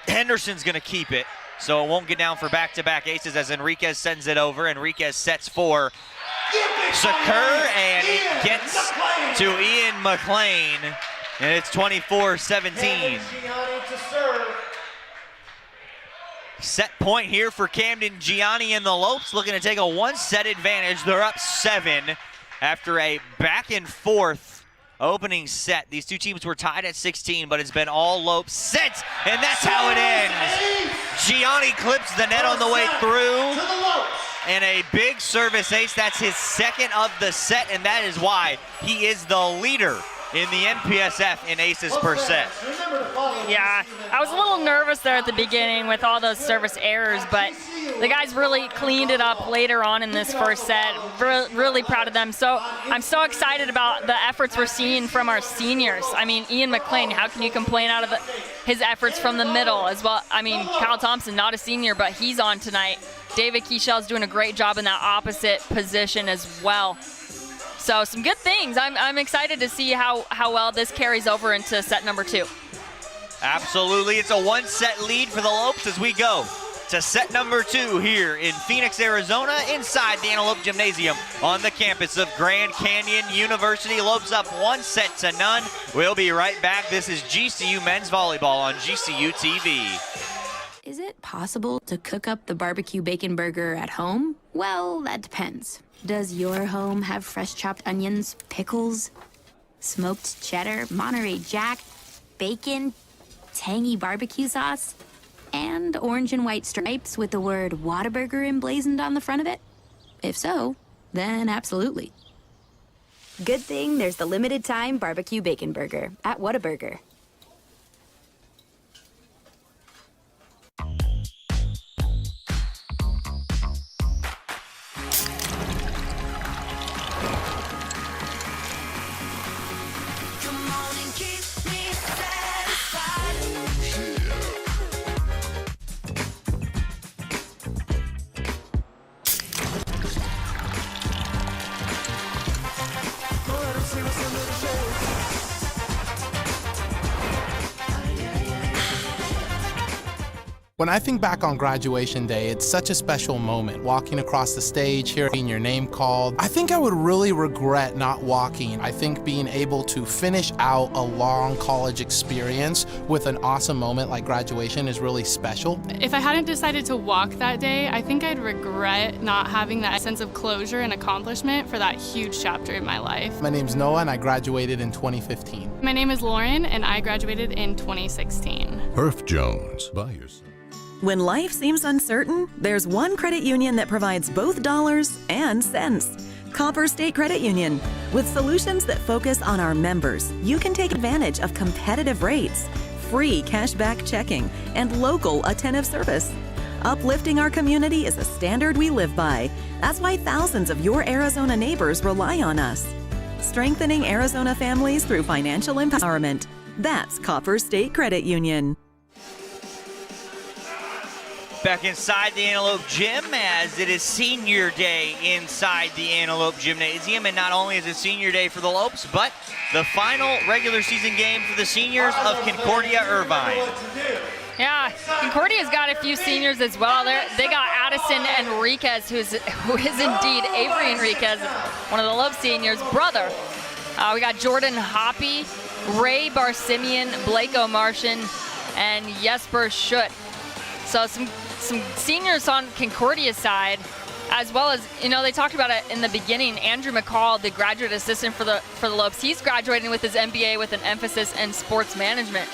Henderson's going to keep it, so it won't get down for back-to-back aces as Enriquez sends it over. Enriquez sets for Sakur, and it gets to Ian Mclean. And it's 24-17. Set point here for Camden Gianni and the Lopes, looking to take a one-set advantage. They're up 7 after a back-and-forth opening set. These two teams were tied at 16, but it's been all Lopes since, and that's how it ends. Gianni clips the net on the way through, and a big service ace. That's his second of the set, and that is why he is the leader in the NPSF in aces per set. Yeah, I was a little nervous there at the beginning with all those service errors, but the guys really cleaned it up later on in this first set. Really proud of them. So I'm so excited about the efforts we're seeing from our seniors. I mean, Ian Mclean, how can you complain out of his efforts from the middle as well? I mean, Kyle Thompson, not a senior, but he's on tonight. David Kischel's doing a great job in that opposite position as well. So some good things. I'm excited to see how well this carries over into set number 2. Absolutely. It's a one-set lead for the Lopes as we go to set number 2 here in Phoenix, Arizona, inside the Antelope Gymnasium on the campus of Grand Canyon University. Lopes up 1-0. We'll be right back. This is GCU Men's Volleyball on GCU TV. Is it possible to cook up the barbecue bacon burger at home? Well, that depends. Does your home have fresh chopped onions, pickles, smoked cheddar, Monterey Jack, bacon, tangy barbecue sauce, and orange and white stripes with the word Whataburger emblazoned on the front of it? If so, then absolutely. Good thing there's the limited time barbecue bacon burger at Whataburger. When I think back on graduation day, it's such a special moment. Walking across the stage, hearing your name called. I think I would really regret not walking. I think being able to finish out a long college experience with an awesome moment like graduation is really special. If I hadn't decided to walk that day, I think I'd regret not having that sense of closure and accomplishment for that huge chapter in my life. My name's Noah and I graduated in 2015. My name is Lauren and I graduated in 2016. Herf Jones, buy yourself. When life seems uncertain, there's one credit union that provides both dollars and cents. Copper State Credit Union. With solutions that focus on our members, you can take advantage of competitive rates, free cashback checking, and local attentive service. Uplifting our community is a standard we live by. That's why thousands of your Arizona neighbors rely on us. Strengthening Arizona families through financial empowerment. That's Copper State Credit Union. Back inside the Antelope Gym as it is senior day inside the Antelope Gymnasium. And not only is it senior day for the Lopes, but the final regular season game for the seniors of Concordia Irvine. Yeah, Concordia's got a few seniors as well. They got Addison Enriquez, who is indeed Avery Enriquez, one of the Lopes seniors' brother. We got Jordan Hoppy, Ray Barsimian, Blake O'Martian, and Jesper Schutt. So some seniors on Concordia's side, as well as, they talked about it in the beginning. Andrew McCall, the graduate assistant for the Lopes, he's graduating with his MBA with an emphasis in sports management.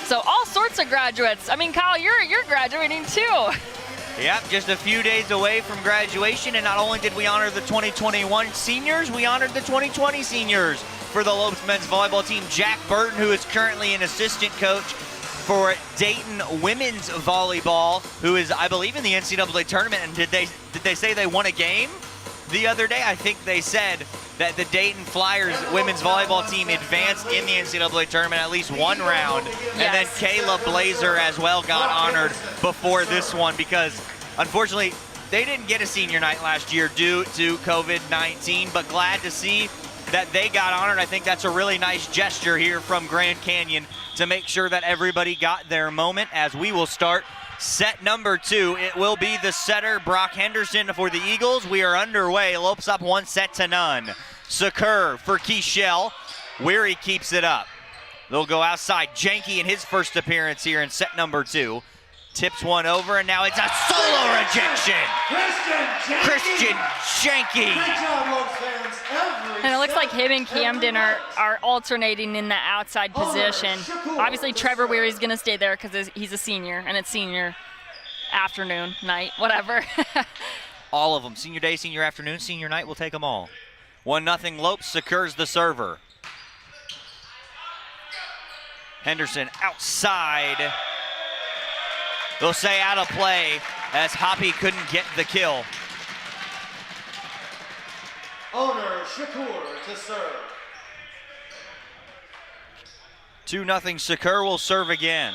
So all sorts of graduates. I mean, Kyle, you're graduating too. Yep, just a few days away from graduation, and not only did we honor the 2021 seniors, we honored the 2020 seniors for the Lopes men's volleyball team. Jack Burton, who is currently an assistant coach for Dayton women's volleyball, who is, I believe, in the NCAA tournament. And did they say they won a game the other day? I think they said that the Dayton Flyers women's volleyball team advanced in the NCAA tournament at least one round. And then Kayla Blazer as well got honored before this one, because unfortunately they didn't get a senior night last year due to COVID-19, but glad to see that they got honored. I think that's a really nice gesture here from Grand Canyon to make sure that everybody got their moment, as we will start set number 2. It will be the setter, Brock Henderson, for the Eagles. We are underway. Lopes up 1-0. Sakur for Kischel. Weary keeps it up. They'll go outside. Janke in his first appearance here in set number 2. Tips one over, and now it's a solo rejection. Christian Janke. And it looks like him and Camden are alternating in the outside position. Obviously, Trevor Weary is going to stay there because he's a senior, and it's senior afternoon, night, whatever. All of them. Senior day, senior afternoon, senior night, we'll take them all. 1-0 Lopes. Sakur's the server. Henderson outside. They'll say out of play as Hoppy couldn't get the kill. Owner Shakur to serve. 2-0 Sakur will serve again.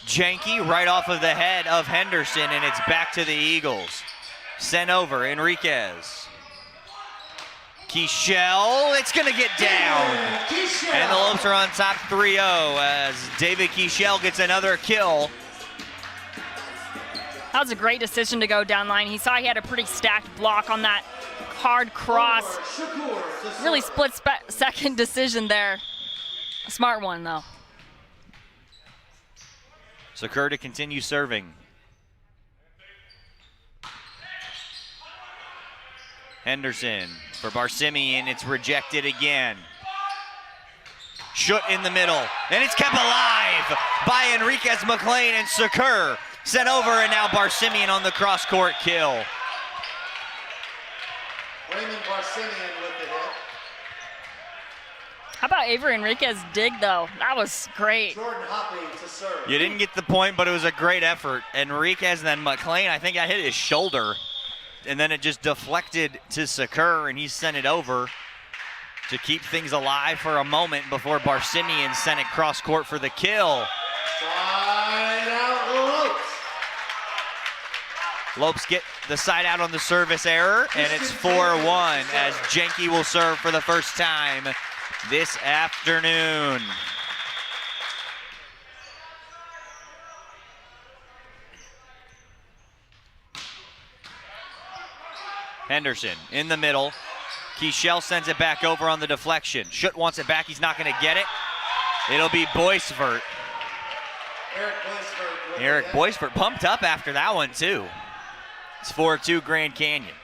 Janke right off of the head of Henderson, and it's back to the Eagles. Sent over, Enriquez. Kischel, it's gonna get down. And the Lopes are on top 3-0 as David Kischel gets another kill. That was a great decision to go down line. He saw he had a pretty stacked block on that hard cross. Really split-second decision there. A smart one, though. Sakur to continue serving. Henderson for Barsimian, it's rejected again. Shoot in the middle, and it's kept alive by Enriquez, Mclean, and Sakur. Sent over, and now Barsimian on the cross-court kill. Raymond Barsimian with the hit. How about Avery Enriquez dig, though? That was great. Jordan Hoppy to serve. You didn't get the point, but it was a great effort. Enriquez and then Mclean, I think I hit his shoulder, and then it just deflected to Sakur, and he sent it over to keep things alive for a moment before Barsimian sent it cross-court for the kill. Side out Lopes. Lopes get the side out on the service error, and it's 4-1 as Janke will serve for the first time this afternoon. Henderson in the middle. Kischel sends it back over on the deflection. Schutt wants it back. He's not going to get it. It'll be Boisvert. Eric Boisvert pumped up after that one, too. It's 4-2 Grand Canyon.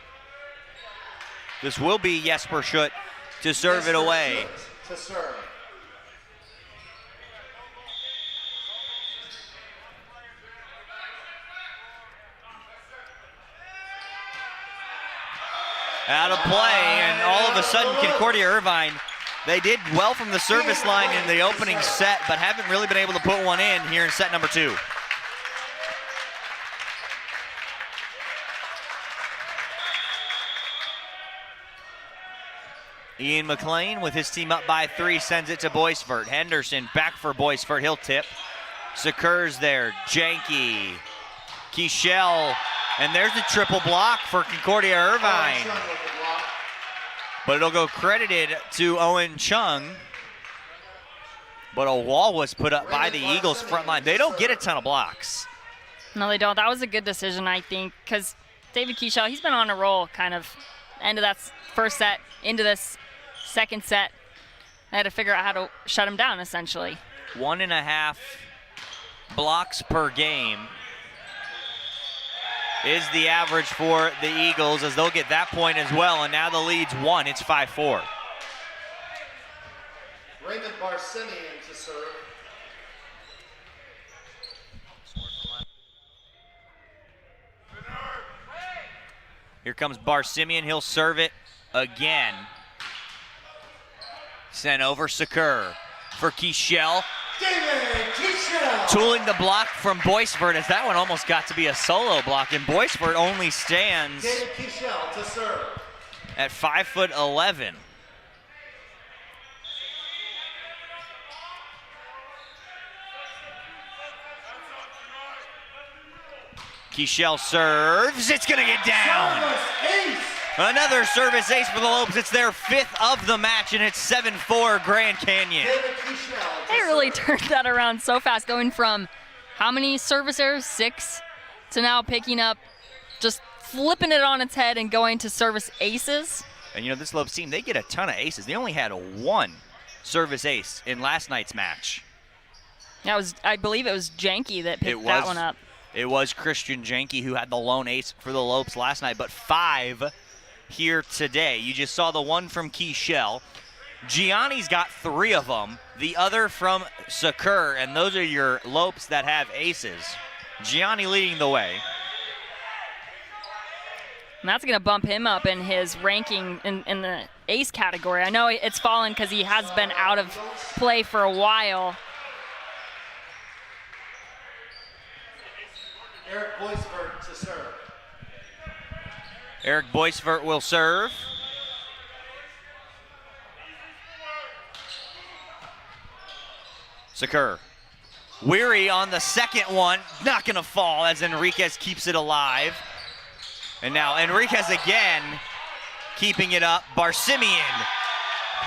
This will be Jesper Schutt to serve it away. To serve. Out of play, and all of a sudden Concordia Irvine, they did well from the service line in the opening set, but haven't really been able to put one in here in set number 2. Ian Mclean with his team up by 3 sends it to Boisvert. Henderson back for Boisvert, he'll tip. Sakur's there, Janke, Kischel, and there's the triple block for Concordia Irvine. But it'll go credited to Owen Chung. But a wall was put up by the Eagles front line. They don't get a ton of blocks. No, they don't. That was a good decision, I think, because David Kischel, he's been on a roll kind of end of that first set into this second set. They had to figure out how to shut him down, essentially. 1.5 blocks per game is the average for the Eagles, as they'll get that point as well, and now the lead's 1. It's 5-4. Raymond Barsimian to serve. Here comes Barsimian. He'll serve it again. Sent over Sakur for Kischel. David Kischel. Tooling the block from Boisvert, as that one almost got to be a solo block, and Boisvert only stands David Kischel to serve. at 5'11". Kischel serves. It's going to get down. Service ace. Another service ace for the Lopes. It's their 5th of the match, and it's 7-4 Grand Canyon. David Kischel to They really serve. turned that around so fast, going from how many service errors? 6 to now picking up, just flipping it on its head and going to service aces. And you know, this Lopes team, they get a ton of aces. They only had 1 service ace in last night's match. I believe it was Janky that picked that one up. It was Christian Janky who had the lone ace for the Lopes last night, but 5 here today. You just saw the one from Kischel. Gianni's got 3 of them, the other from Sakur, and those are your Lopes that have aces. Gianni leading the way. And that's going to bump him up in his ranking in the ace category. I know it's fallen because he has been out of play for a while. Eric Boisvert to serve. Eric Boisvert will serve. Sakur. Weary on the second one, not gonna fall as Enriquez keeps it alive. And now Enriquez again, keeping it up. Barsimian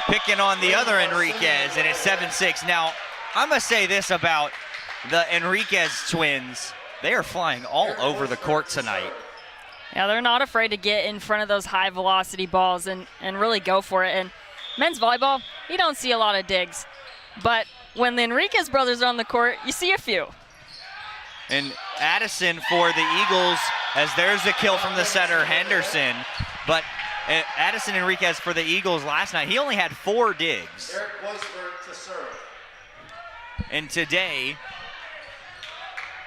picking on the other Enriquez, and it's 7-6. Now, I'm gonna say this about the Enriquez twins. They are flying all over the court tonight. Yeah, they're not afraid to get in front of those high velocity balls and really go for it. And men's volleyball, you don't see a lot of digs. But when the Enriquez brothers are on the court, you see a few. And Addison for the Eagles, as there's the kill from the center, Henderson. But Addison Enriquez for the Eagles last night, he only had 4 digs. Eric Boisvert to serve. And today,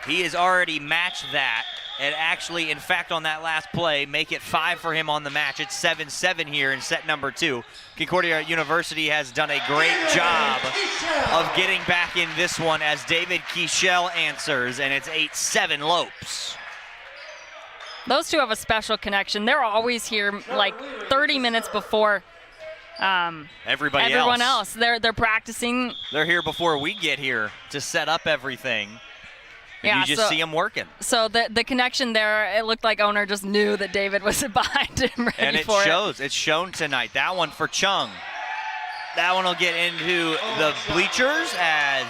he has already matched that. And actually, in fact, on that last play, make it 5 for him on the match. It's 7-7 here in set number 2. Concordia University has done a great job of getting back in this one as David Kischel answers, and it's 8-7 Lopes. Those two have a special connection. They're always here like 30 minutes before everyone else. They're practicing. They're here before we get here to set up everything. And you just see them working. So the connection there, it looked like owner just knew that David was behind him, ready and it for shows. It's shown tonight. That one for Chung. That one will get into the bleachers as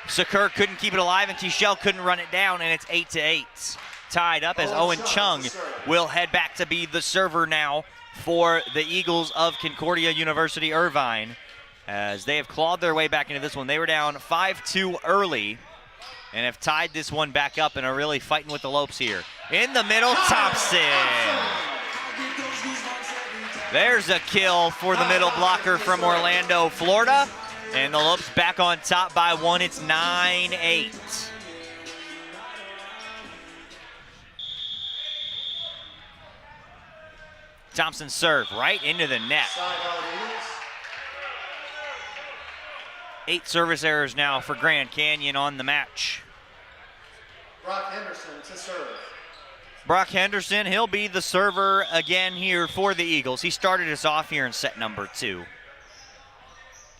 Sakur couldn't keep it alive and Kischel couldn't run it down, and it's 8-8. Tied up as Owen Chung will head back to be the server now for the Eagles of Concordia University Irvine, as they have clawed their way back into this one. They were down 5-2 early and have tied this one back up and are really fighting with the Lopes here. In the middle, Thompson. There's a kill for the middle blocker from Orlando, Florida. And the Lopes back on top by 1. It's 9-8. Thompson serve right into the net. 8 service errors now for Grand Canyon on the match. Brock Henderson to serve. Brock Henderson, he'll be the server again here for the Eagles. He started us off here in set number 2.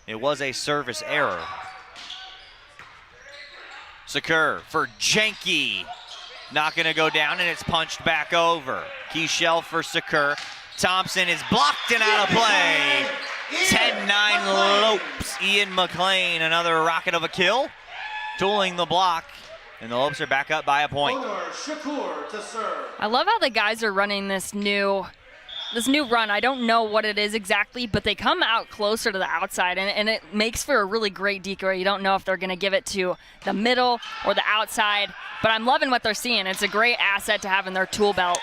It was a service error. Sakur for Janky. Not gonna go down, and it's punched back over. Kischel for Sakur. Thompson is blocked and out of play. 10-9 Lopes. Ian Mclean, another rocket of a kill. Tooling the block, and the Lopes are back up by a point. Shakur to serve. I love how the guys are running this new run. I don't know what it is exactly, but they come out closer to the outside, and it makes for a really great decoy. You don't know if they're going to give it to the middle or the outside, but I'm loving what they're seeing. It's a great asset to have in their tool belt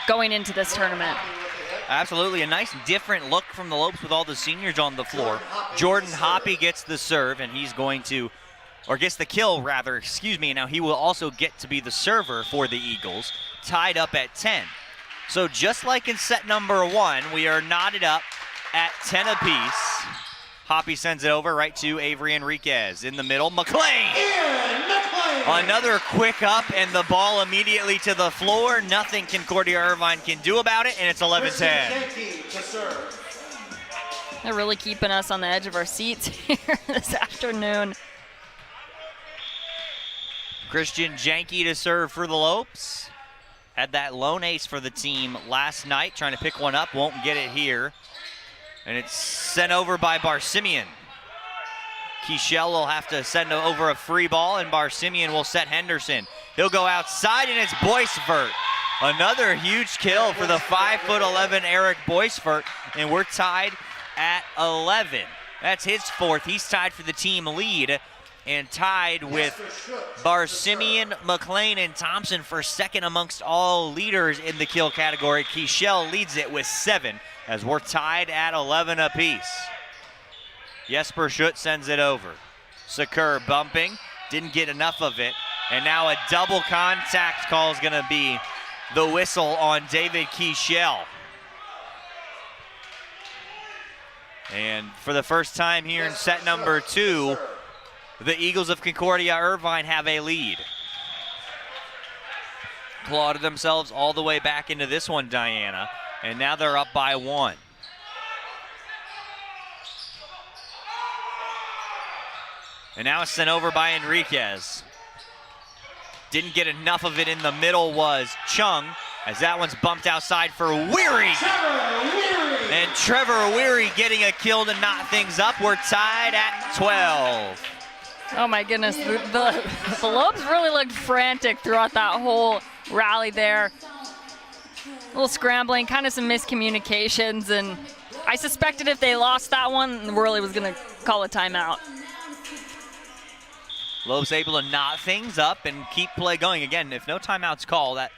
going into this tournament. Absolutely, a nice different look from the Lopes with all the seniors on the floor. Jordan Hoppy gets the serve, and he's going to, or gets the kill rather, excuse me. Now he will also get to be the server for the Eagles, tied up at 10. So just like in set number 1, we are knotted up at 10 apiece. Hoppy sends it over right to Avery Enriquez. In the middle, Mclean. Another quick up, and the ball immediately to the floor. Nothing Concordia Irvine can do about it, and it's 11-10. They're really keeping us on the edge of our seats here this afternoon. Christian Janke to serve for the Lopes. Had that lone ace for the team last night, trying to pick one up, won't get it here. And it's sent over by Barsimian. Kischel will have to send over a free ball, and Barsimian will set Henderson. He'll go outside, and it's Boisvert. Another huge kill for the 5'11" Eric Boisvert, and we're tied at 11. That's his 4th. He's tied for the team lead, and tied with Barsimian, Mclean, and Thompson for 2nd amongst all leaders in the kill category. Kischel leads it with 7, as we're tied at 11 apiece. Jesper Schutt sends it over. Sakur bumping, didn't get enough of it, and now a double contact call is going to be the whistle on David Kischel. And for the first time here in set number 2, the Eagles of Concordia Irvine have a lead. Clawed themselves all the way back into this one, Diana, and now they're up by 1. And now it's sent over by Enriquez. Didn't get enough of it in the middle was Chung, as that one's bumped outside for Weary. And Trevor Weary getting a kill to knot things up. We're tied at 12. Oh my goodness, the Lopes really looked frantic throughout that whole rally there. A little scrambling, kind of some miscommunications, and I suspected if they lost that one, Worley was gonna call a timeout. Lopes able to knot things up and keep play going. Again, if no timeouts call, that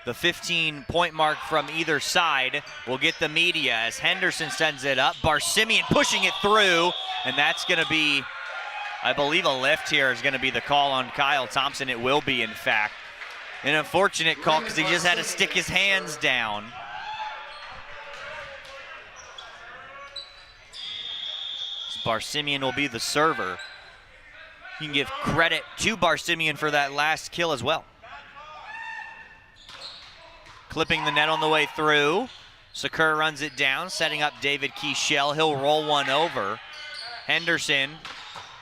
the 15-point mark from either side will get the media as Henderson sends it up. Barsimian pushing it through, and that's going to be, I believe, a lift here is going to be the call on Kyle Thompson. It will be, in fact. An unfortunate call because he just had to stick his hands down. Barsimian will be the server. You can give credit to Barsimian for that last kill as well. Clipping the net on the way through. Sakur runs it down, setting up David Kischel. He'll roll one over. Henderson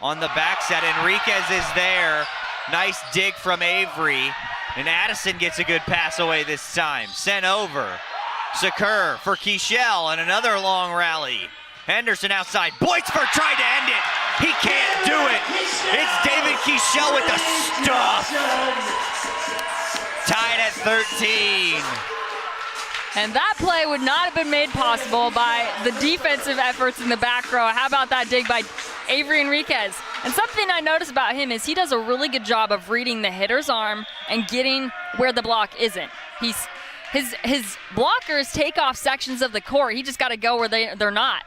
on the backset. Enriquez is there. Nice dig from Avery. And Addison gets a good pass away this time. Sent over. Sakur for Kischel and another long rally. Henderson outside. Boisvert tried to end it. He can't do it. It's David Kischel with the stuff. Tied at 13. And that play would not have been made possible by the defensive efforts in the back row. How about that dig by Avery Enriquez? And something I noticed about him is he does a really good job of reading the hitter's arm and getting where the block isn't. His blockers take off sections of the court. He just got to go where they're not.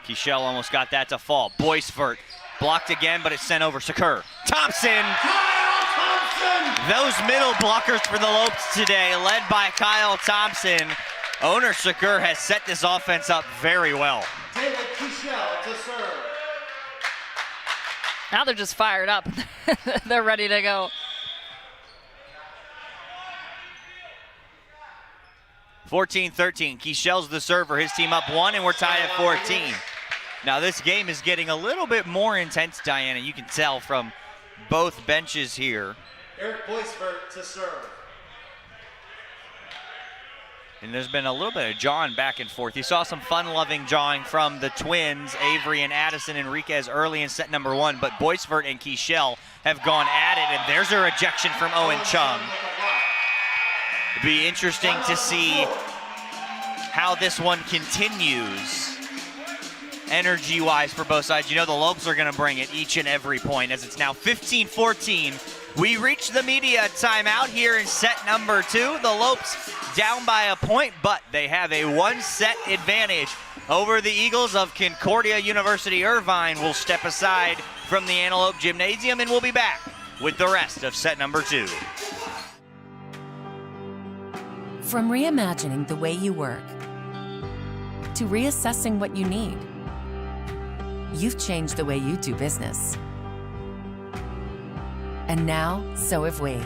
Kischel almost got that to fall. Boisvert blocked again, but it's sent over. Sakur. Thompson! Those middle blockers for the Lopes today, led by Kyle Thompson. Owner Sakur has set this offense up very well. David Kischel to serve. Now they're just fired up. They're ready to go. 14-13. Kischel's the server. His team up 1, and we're tied at 14. Now this game is getting a little bit more intense, Diana. You can tell from both benches here. Eric Boisvert to serve. And there's been a little bit of jawing back and forth. You saw some fun-loving jawing from the twins, Avery and Addison Enriquez, early in set number 1, but Boisvert and Kischel have gone at it, and there's a rejection from Owen Chung. It'll be interesting to see how this one continues energy-wise for both sides. You know the Lopes are going to bring it each and every point, as it's now 15-14. We reach the media timeout here in set number 2. The Lopes down by a point, but they have a one-set advantage over the Eagles of Concordia University. Irvine will step aside from the Antelope Gymnasium, and we'll be back with the rest of set number 2. From reimagining the way you work to reassessing what you need, you've changed the way you do business. And now, so have we.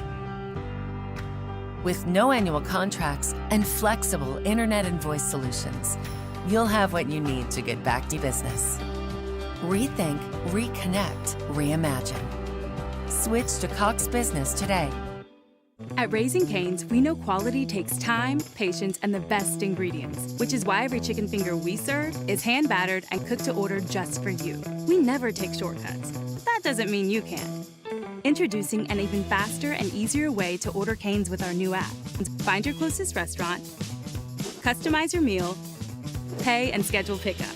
With no annual contracts and flexible internet and voice solutions, you'll have what you need to get back to business. Rethink, reconnect, reimagine. Switch to Cox Business today. At Raising Cane's, we know quality takes time, patience, and the best ingredients, which is why every chicken finger we serve is hand battered and cooked to order just for you. We never take shortcuts. That doesn't mean you can. Introducing an even faster and easier way to order Cane's with our new app. Find your closest restaurant, customize your meal, pay, and schedule pickup.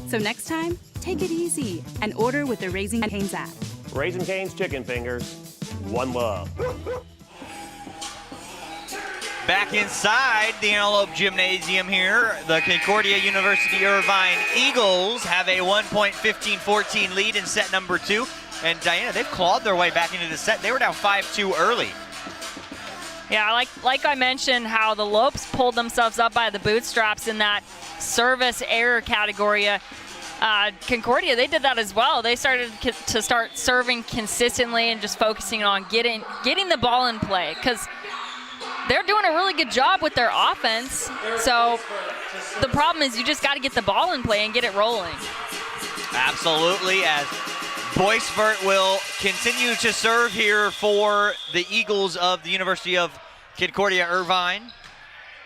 So next time, take it easy and order with the Raising Cane's app. Raising Cane's chicken fingers, one love. Back inside the Antelope Gymnasium here, the Concordia University Irvine Eagles have a 1-15-14 lead in set number 2. And Diana, they've clawed their way back into the set. They were down 5-2 early. Yeah, like I mentioned, how the Lopes pulled themselves up by the bootstraps in that service error category. Concordia, they did that as well. They started to start serving consistently and just focusing on getting the ball in play, because they're doing a really good job with their offense. So the problem is you just got to get the ball in play and get it rolling. Absolutely, as Boisvert will continue to serve here for the Eagles of the University of Concordia Irvine.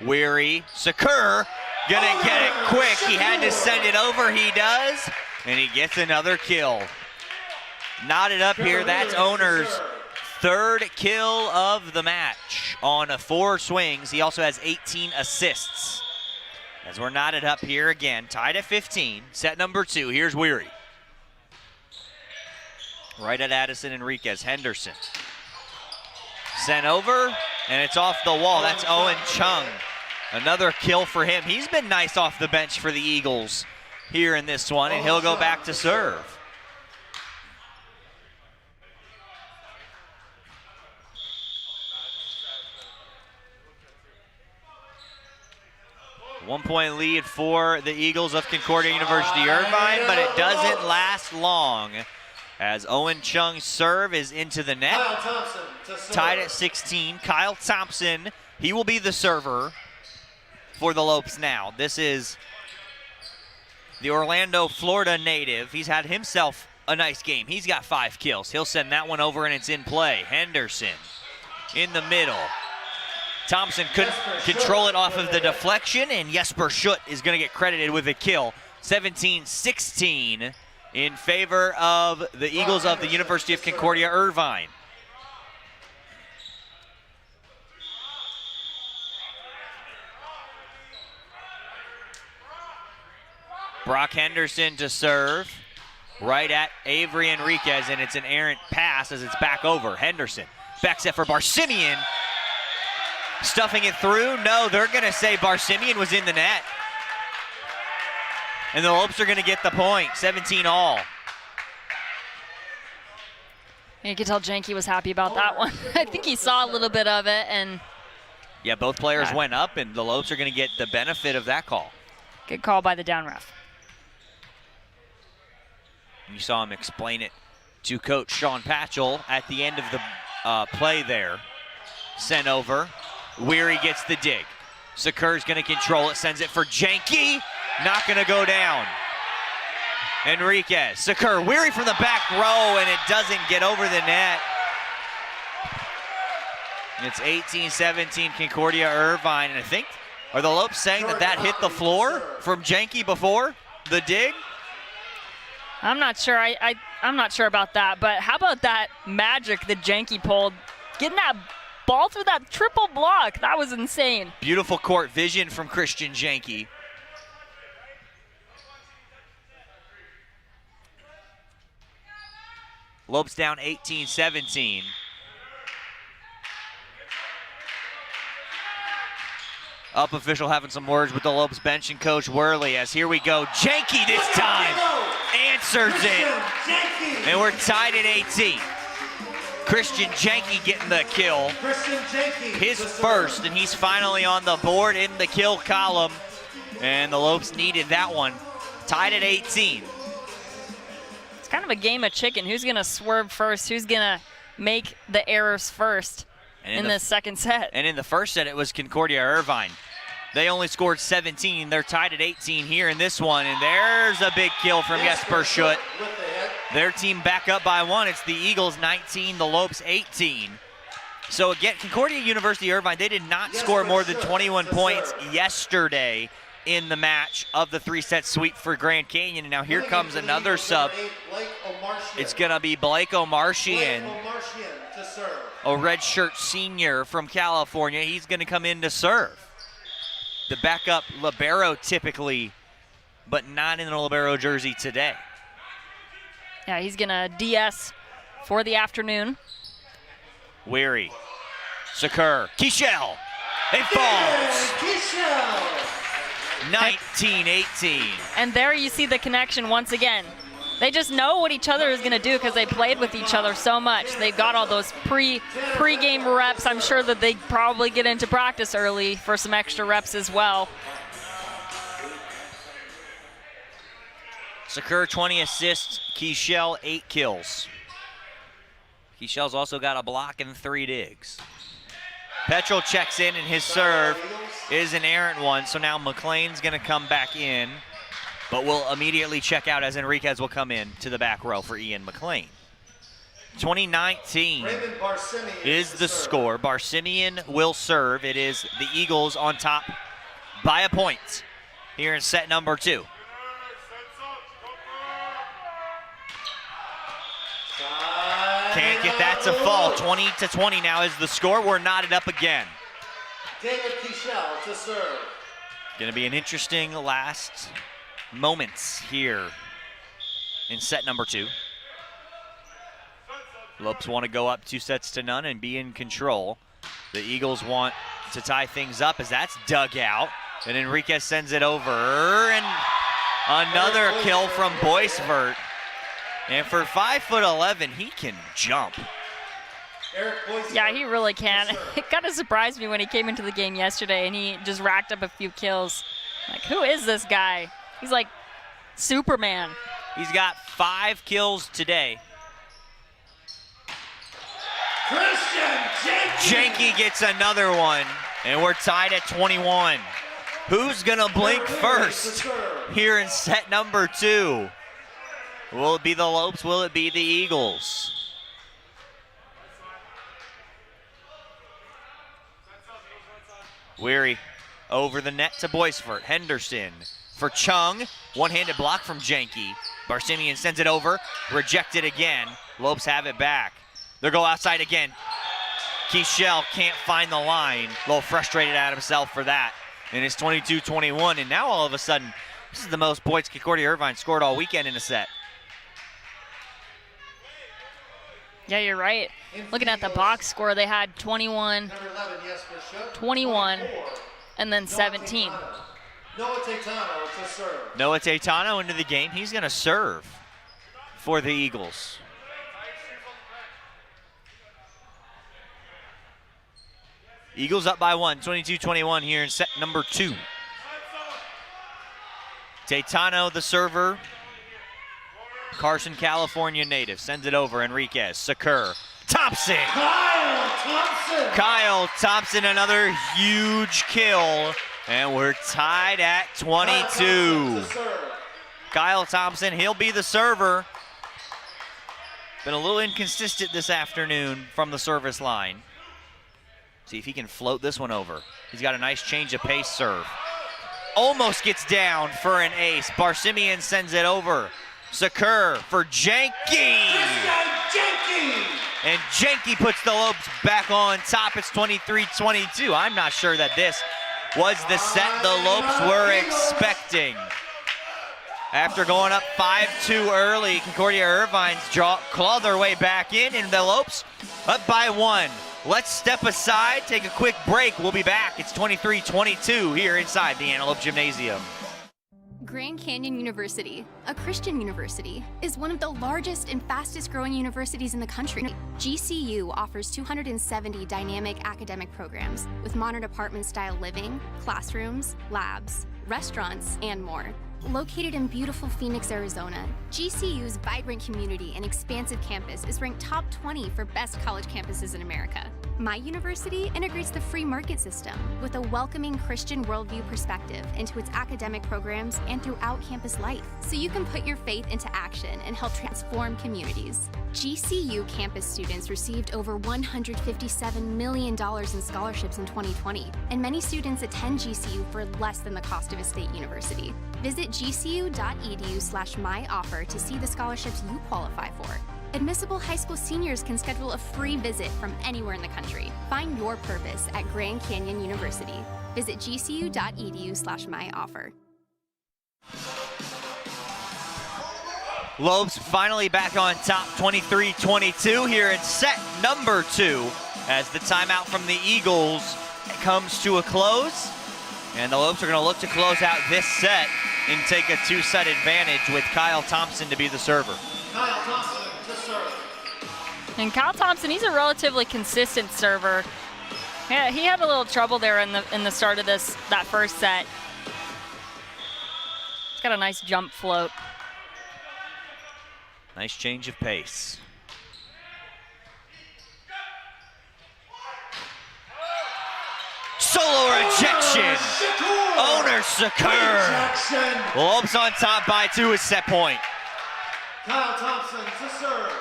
Weary, Sakur, gonna get it quick. He had to send it over, he does, and he gets another kill. Knotted up here, that's Owner's third kill of the match on 4 swings. He also has 18 assists. As we're knotted up here again, tied at 15, set number 2, here's Weary. Right at Addison Enriquez. Henderson sent over, and it's off the wall. That's Owen Chung. Another kill for him. He's been nice off the bench for the Eagles here in this one, and he'll go back to serve. One-point lead for the Eagles of Concordia University Irvine, but it doesn't last long, as Owen Chung's serve is into the net. Tied at 16. Kyle Thompson, he will be the server for the Lopes now. This is the Orlando, Florida native. He's had himself a nice game. He's got 5 kills. He'll send that one over, and it's in play. Henderson in the middle. Thompson couldn't control it off of the deflection, and Jesper Schutt is going to get credited with a kill. 17-16. In favor of the Eagles of the University of Concordia Irvine. Brock Henderson to serve, right at Avery Enriquez, and it's an errant pass as it's back over. Henderson, back set for Barsimian. Stuffing it through, no, they're gonna say Barsimian was in the net. And the Lopes are going to get the point, 17 all. You can tell Janke was happy about that one. I think he saw a little bit of it, and yeah, both players went up, and the Lopes are going to get the benefit of that call. Good call by the down ref. You saw him explain it to Coach Sean Patchell at the end of the play there. Sent over. Weary gets the dig. Sakur's going to control it, sends it for Janke. Not going to go down. Enriquez, Sakur, Weary from the back row, and it doesn't get over the net. It's 18-17 Concordia Irvine, and I think, are the Lopes saying that hit the floor from Janke before the dig? I'm not sure. I'm not sure about that, but how about that magic that Janke pulled? Getting that ball through that triple block, that was insane. Beautiful court vision from Christian Janke. Lopes down 18-17. Up official having some words with the Lopes bench and Coach Worley as here we go. Janke this time answers it. And we're tied at 18. Christian Janke getting the kill. His first, and he's finally on the board in the kill column. And the Lopes needed that one. Tied at 18. It's kind of a game of chicken. Who's going to swerve first? Who's going to make the errors first in the second set? And in the first set, it was Concordia Irvine. They only scored 17. They're tied at 18 here in this one. And there's a big kill from Jesper Schutt. Their team back up by 1. It's the Eagles 19, the Lopes 18. So again, Concordia University Irvine, they did not score more than 21 points yesterday in the match of the 3-set sweep for Grand Canyon. And now here comes another sub. It's going to be Blake O'Marchian, a redshirt senior from California. He's going to come in to serve. The backup Libero typically, but not in the Libero jersey today. Yeah, he's going to DS for the afternoon. Weary, Sakur, Kischel, it falls. 19-18. And there you see the connection once again. They just know what each other is going to do because they played with each other so much. They've got all those pre-game reps. I'm sure that they probably get into practice early for some extra reps as well. Sakur 20 assists, Kischel 8 kills. Kischel's also got a block and 3 digs. Petrol checks in and his serve is an errant one, so now Mclean's gonna come back in, but will immediately check out as Enriquez will come in to the back row for Ian Mclean. 2019 is the score. Barsimian will serve. It is the Eagles on top by a point here in set number 2. Can't get that to fall. 20-20 now is the score. We're knotted up again. David Kischel to serve. Gonna be an interesting last moments here in set number 2. Lopes want to go up 2-0 and be in control. The Eagles want to tie things up as that's dug out. And Enriquez sends it over. And another kill from Boisvert. And for 5'11", he can jump. Yeah, he really can. It kind of surprised me when he came into the game yesterday and he just racked up a few kills. Like, who is this guy? He's like Superman. He's got 5 kills today. Janke gets another one, and we're tied at 21. Who's gonna blink first here in set number 2? Will it be the Lopes? Will it be the Eagles? Weary over the net to Boisvert. Henderson for Chung. One-handed block from Janke. Barsimian sends it over. Rejected again. Lopes have it back. They'll go outside again. Kischel can't find the line. A little frustrated at himself for that. And it's 22-21. And now all of a sudden, this is the most points Concordia Irvine scored all weekend in a set. Yeah, you're right. Looking at the box score, they had 21, 21, and then 17. Noah Teitano to serve. Noah Teitano into the game. He's going to serve for the Eagles. Eagles up by 1, 22-21 here in set number 2. Teitano, the server. Carson, California native, sends it over. Enriquez, Sakur, Thompson. Kyle Thompson, another huge kill, and we're tied at 22. Kyle Thompson, he'll be the server. Been a little inconsistent this afternoon from the service line. See if he can float this one over. He's got a nice change of pace serve. Almost gets down for an ace. Barsimian sends it over. Sakur for Janke. And Janke puts the Lopes back on top. It's 23-22. I'm not sure that this was the set the Lopes were expecting. After going up 5-2 early, Concordia Irvine's claw their way back in, and the Lopes up by 1. let's step aside, take a quick break. We'll be back. It's 23-22 here inside the Antelope Gymnasium. Grand Canyon University, a Christian university, is one of the largest and fastest growing universities in the country. GCU offers 270 dynamic academic programs with modern apartment-style living, classrooms, labs, restaurants, and more. Located in beautiful Phoenix, Arizona, GCU's vibrant community and expansive campus is ranked top 20 for best college campuses in America. My university integrates the free market system with a welcoming Christian worldview perspective into its academic programs and throughout campus life, so you can put your faith into action and help transform communities. GCU campus students received over $157 million in scholarships in 2020, and many students attend GCU for less than the cost of a state university. Visit gcu.edu/myoffer to see the scholarships you qualify for. Admissible high school seniors can schedule a free visit from anywhere in the country. Find your purpose at Grand Canyon University. Visit gcu.edu/myoffer. Lobes finally back on top, 23-22 here in set number 2 as the timeout from the Eagles comes to a close. And the Lobes are going to look to close out this set and take a 2-set advantage with Kyle Thompson to be the server. Kyle Thompson to serve. And Kyle Thompson, he's a relatively consistent server. Yeah, he had a little trouble there in the start of that first set. He's got a nice jump float. Nice change of pace. Solo rejection. Owner Sakur. Lobes on top by 2 is set point. Kyle Thompson to serve.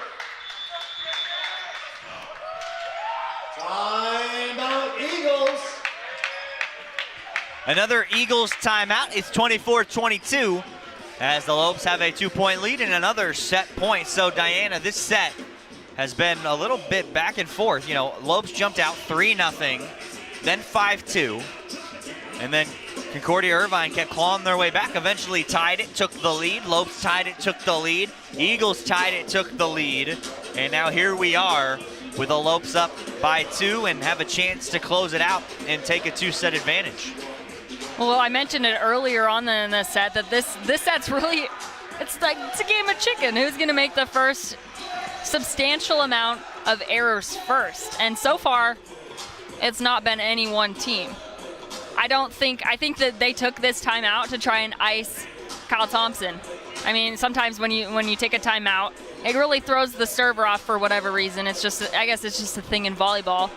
Timeout Eagles. Another Eagles timeout. It's 24-22 as the Lobes have a 2-point lead and another set point. So Diana, this set has been a little bit back and forth. You know, Lobes jumped out 3-0, then 5-2, and then Concordia Irvine kept clawing their way back, eventually tied it, took the lead. Lobes tied it, took the lead. Eagles tied it, took the lead. And now here we are with the Lobes up by 2 and have a chance to close it out and take a 2-set advantage. Well, I mentioned it earlier on in the set that this set's really, it's a game of chicken. Who's going to make the first substantial amount of errors first? And so far, it's not been any one team. I think that they took this timeout to try and ice Kyle Thompson. I mean, sometimes when you take a timeout, it really throws the server off for whatever reason. I guess it's just a thing in volleyball.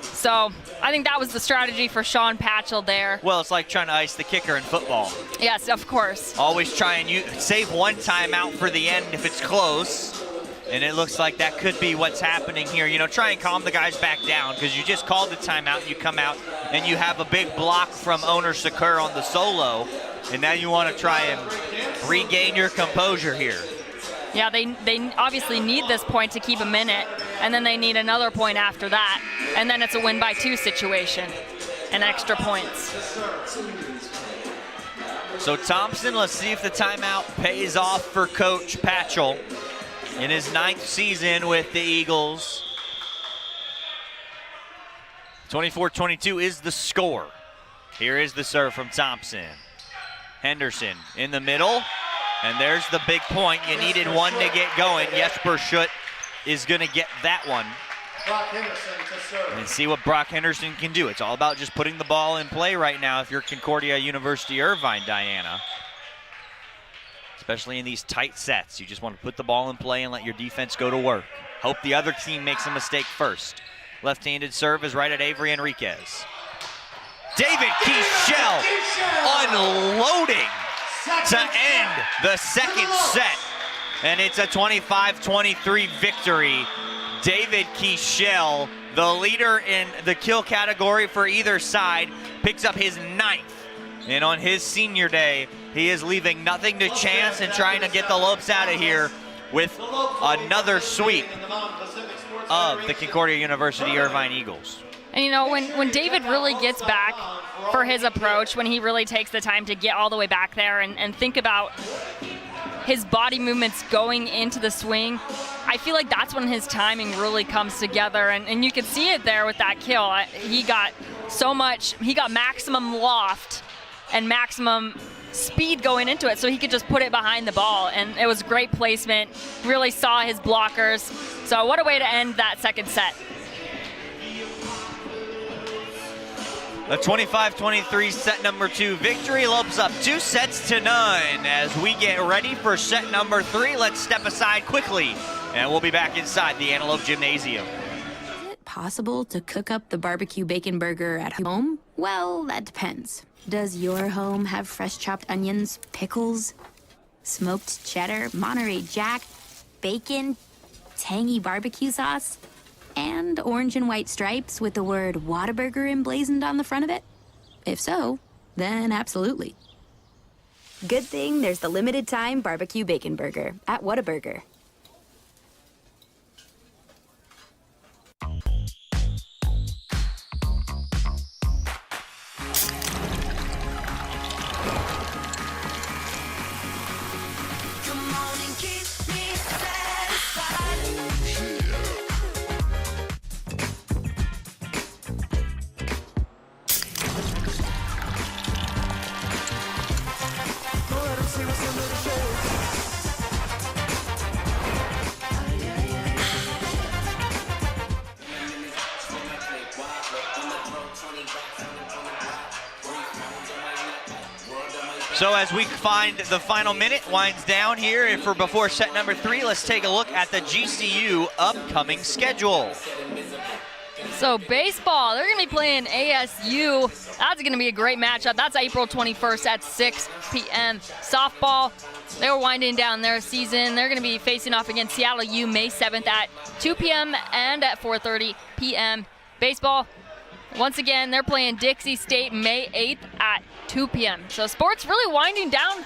So I think that was the strategy for Sean Patchell there. Well, it's like trying to ice the kicker in football. Yes, of course. Always try and save one timeout for the end if it's close. And it looks like that could be what's happening here. You know, try and calm the guys back down because you just called the timeout. You come out and you have a big block from Owner Sakur on the solo. And now you want to try and regain your composure here. Yeah, they obviously need this point to keep a minute, and then they need another point after that. And then it's a win by 2 situation and extra points. So Thompson, let's see if the timeout pays off for Coach Patchell in his 9th season with the Eagles. 24-22 is the score. Here is the serve from Thompson. Henderson in the middle, and there's the big point. You needed one to get going. Jesper Schutt is going to get that one. Brock Henderson to serve. And see what Brock Henderson can do. It's all about just putting the ball in play right now if you're Concordia University Irvine, Diana. Especially in these tight sets. You just want to put the ball in play and let your defense go to work. Hope the other team makes a mistake first. Left-handed serve is right at Avery Enriquez. David Kischel unloading to end the second set. And it's a 25-23 victory. David Kischel, the leader in the kill category for either side, picks up his 9th. And on his senior day, he is leaving nothing to chance and trying to get the Lobes out of here with another sweep of the Concordia University Irvine Eagles. And you know, when David really gets back for his approach, when he really takes the time to get all the way back there and think about his body movements going into the swing, I feel like that's when his timing really comes together, and you can see it there with that kill. He got maximum loft and maximum speed going into it, so he could just put it behind the ball, and it was great placement. Really saw his blockers. So what a way to end that second set. A 25-23 set number 2 victory. Lopes up 2-0 as we get ready for set number 3. Let's step aside quickly, and we'll be back inside the Antelope Gymnasium. Is it possible to cook up the barbecue bacon burger at home? Well, that depends. Does your home have fresh chopped onions, pickles, smoked cheddar, Monterey Jack, bacon, tangy barbecue sauce, and orange and white stripes with the word Whataburger emblazoned on the front of it? If so, then absolutely. Good thing there's the limited time barbecue bacon burger at Whataburger. So as we find the final minute winds down here before set number 3, let's take a look at the GCU upcoming schedule. So baseball, they're going to be playing ASU. That's going to be a great matchup. That's April 21st at 6 p.m. Softball, they were winding down their season. They're going to be facing off against Seattle U May 7th at 2 p.m. and at 4:30 p.m. Baseball, once again, they're playing Dixie State May 8th at 2 p.m. So sports really winding down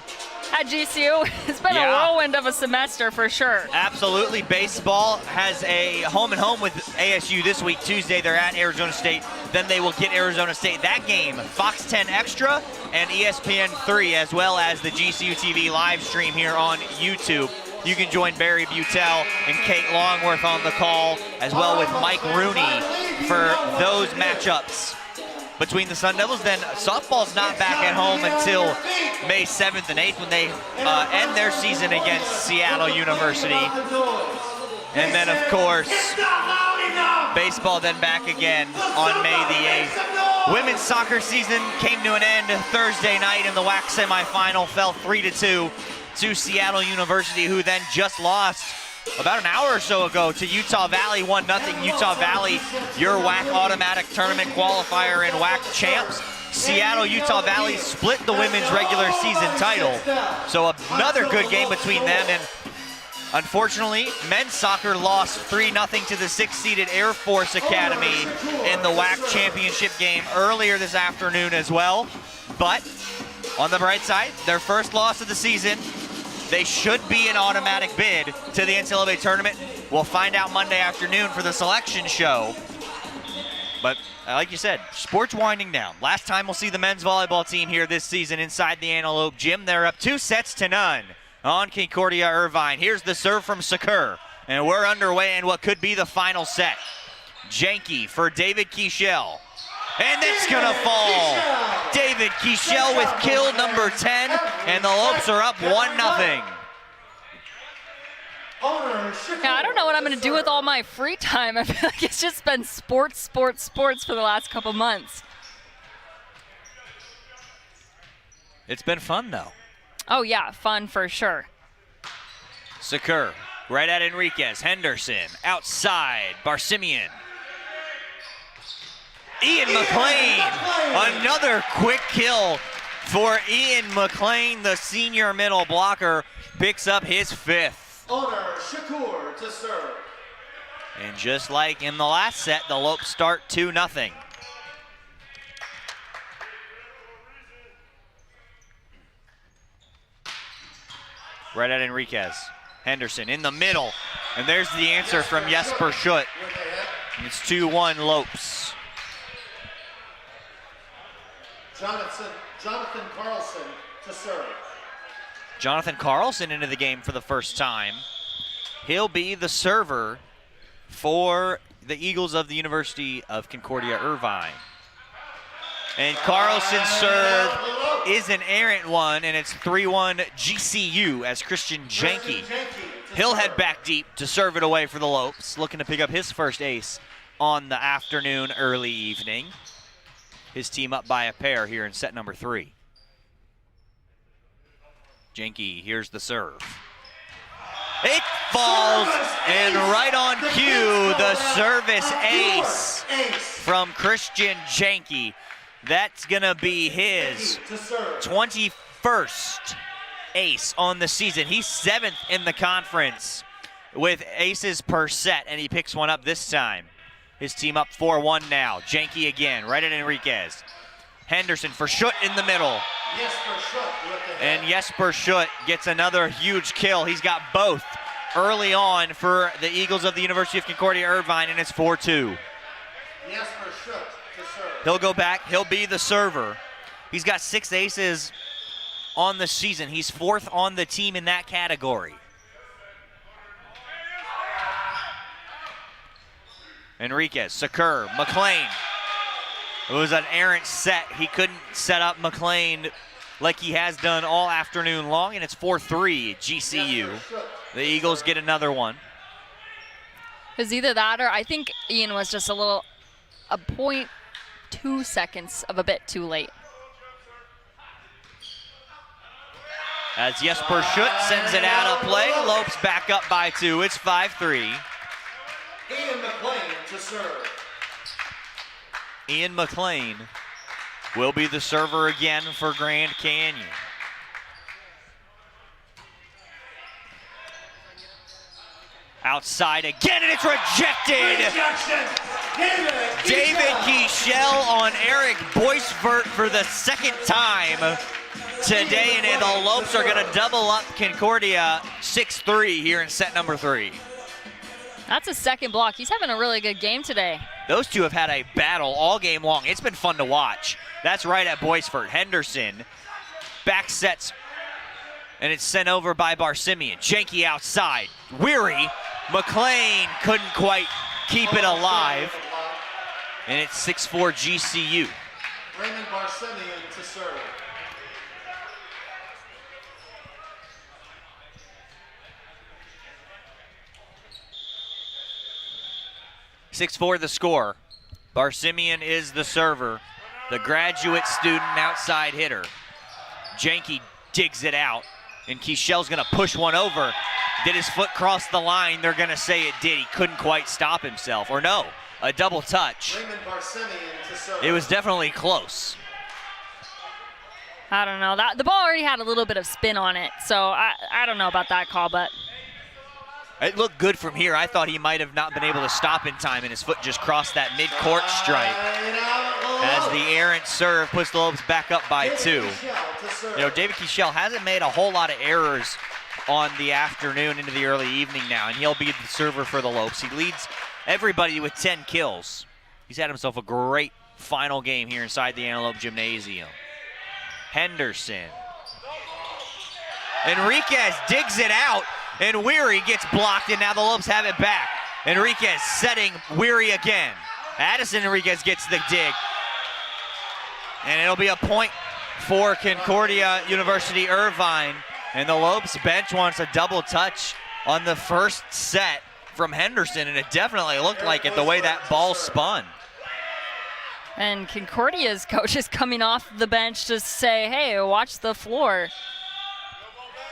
at GCU. It's been a whirlwind of a semester for sure. Absolutely. Baseball has a home and home with ASU this week. Tuesday, they're at Arizona State. Then they will get Arizona State. That game, Fox 10 Extra and ESPN 3, as well as the GCU TV live stream here on YouTube. You can join Barry Butel and Kate Longworth on the call, as well with Mike Rooney for those matchups between the Sun Devils. Then softball's not back at home until May 7th and 8th when they end their season against Seattle University. And then, of course, baseball then back again on May the 8th. Women's soccer season came to an end Thursday night in the WAC semifinal, fell 3-2 to Seattle University, who then just lost about an hour or so ago to Utah Valley, 1-0. Utah Valley, your WAC automatic tournament qualifier and WAC champs. Seattle, Utah Valley split the women's regular season title. So another good game between them, and unfortunately, men's soccer lost 3-0 to the 6th-seeded Air Force Academy in the WAC championship game earlier this afternoon as well. But on the bright side, their first loss of the season. They should be an automatic bid to the NCAA tournament. We'll find out Monday afternoon for the selection show. But like you said, sports winding down. Last time we'll see the men's volleyball team here this season inside the Antelope Gym. They're up 2-0 on Concordia Irvine. Here's the serve from Sakur, and we're underway in what could be the final set. Janky for David Kischel. And it's gonna fall. David Kischel with kill number 10, and the Lopes are up 1-0. Yeah, I don't know what I'm gonna do with all my free time. I feel like it's just been sports for the last couple months. It's been fun though. Oh yeah, fun for sure. Sakur, right at Enriquez. Henderson, outside, Barsimian. Ian Mclean, another quick kill for Ian Mclean, the senior middle blocker, picks up his 5th. Owner Shakur to serve. And just like in the last set, the Lopes start 2-0. Right at Enriquez. Henderson in the middle, and there's the answer from Jesper Schutt. It's 2-1 Lopes. Jonathan Carlson to serve. Jonathan Carlson into the game for the first time. He'll be the server for the Eagles of the University of Concordia Irvine. And Carlson's serve is an errant one, and it's 3-1 GCU as Christian Janke. He'll head back deep to serve it away for the Lopes, looking to pick up his first ace on the afternoon, early evening. His team up by a pair here in set number 3. Janke, here's the serve. It falls, and right on cue, the service ace from Christian Janke. That's gonna be his 21st ace on the season. He's 7th in the conference with aces per set, and he picks one up this time. His team up 4-1 now. Janke again, right at Enriquez. Henderson for Schutt in the middle. And Jesper Schutt gets another huge kill. He's got both early on for the Eagles of the University of Concordia Irvine, and it's 4-2. He'll go back. He'll be the server. He's got 6 aces on the season. He's 4th on the team in that category. Enriquez, Secur, Mclean. It was an errant set. He couldn't set up Mclean like he has done all afternoon long, and it's 4-3 GCU. The Eagles get another one. It was either that or I think Ian was just a 0.2 seconds of a bit too late. As Jesper Schutt sends it out of play, Lopes back up by 2. It's 5-3. Ian Mclean to serve. Ian Mclean will be the server again for Grand Canyon. Outside again, and it's rejected. David Kischel on Eric Boisvert for the second time today, and the Lopes are going to double up Concordia 6-3 here in set number 3. That's a second block. He's having a really good game today. Those two have had a battle all game long. It's been fun to watch. That's right at Boisvert. Henderson back sets, and it's sent over by Barsimian. Janke outside. Weary. Mclean couldn't quite keep it alive. And it's 6-4 GCU. Raymond Barsimian to serve. (6-4) the score. Barsimian is the server, the graduate student outside hitter. Janke digs it out, and Kischel's gonna push one over. Did his foot cross the line? They're gonna say it did. He couldn't quite stop himself. Or no, a double touch. Raymond Barsimian to serve. It was definitely close. I don't know. The ball already had a little bit of spin on it, so I don't know about that call, but it looked good from here. I thought he might have not been able to stop in time, and his foot just crossed that mid-court stripe. As the errant serve puts the Lopes back up by 2. You know, David Kischel hasn't made a whole lot of errors on the afternoon into the early evening now, and he'll be the server for the Lopes. He leads everybody with 10 kills. He's had himself a great final game here inside the Antelope Gymnasium. Henderson. Enriquez digs it out, and Weary gets blocked, and now the Lopes have it back. Enriquez setting Weary again. Addison Enriquez gets the dig. And it'll be a point for Concordia University Irvine. And the Lopes bench wants a double touch on the first set from Henderson, and it definitely looked like it the way that ball spun. And Concordia's coach is coming off the bench to say, hey, watch the floor.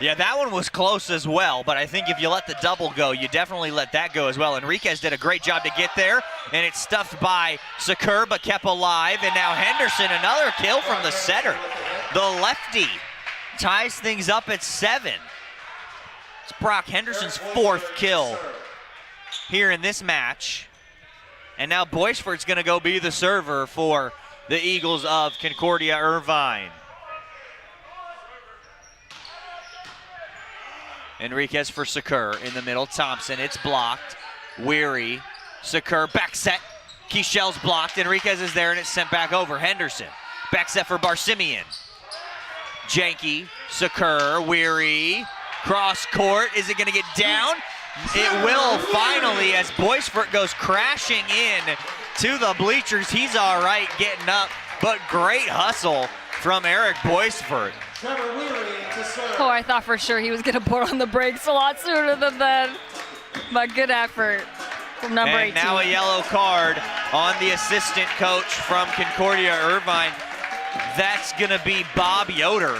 Yeah, that one was close as well, but I think if you let the double go, you definitely let that go as well. Enriquez did a great job to get there, and it's stuffed by Secur, but kept alive. And now Henderson, another kill from the setter. The lefty ties things up at 7. It's Brock Henderson's 4th kill here in this match. And now Boisvert's going to go be the server for the Eagles of Concordia Irvine. Enriquez for Secur in the middle. Thompson, it's blocked. Weary, Secur, back set. Kischel's blocked. Enriquez is there, and it's sent back over. Henderson, back set for Barsimian. Janke Sakur, Weary, cross court. Is it going to get down? It will finally as Boisfort goes crashing in to the bleachers. He's all right getting up, but great hustle from Eric Boisfort. Trevor Weary to serve. Oh, I thought for sure he was going to put on the brakes a lot sooner than that. But good effort from number 18. And now a yellow card on the assistant coach from Concordia Irvine. That's going to be Bob Yoder.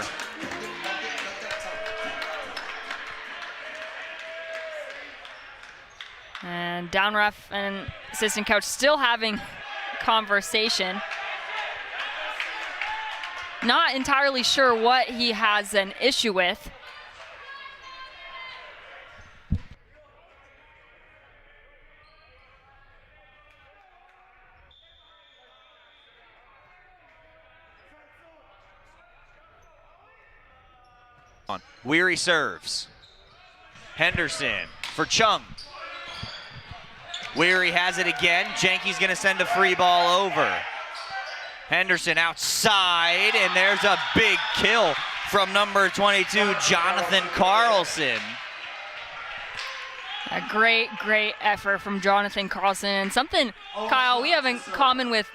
And down ref and assistant coach still having conversation. Not entirely sure what he has an issue with. Weary serves. Henderson for Chung. Weary has it again. Jenke's going to send a free ball over. Henderson outside, and there's a big kill from number 22, Jonathan Carlson. A great effort from Jonathan Carlson. And something, Kyle, we have in common with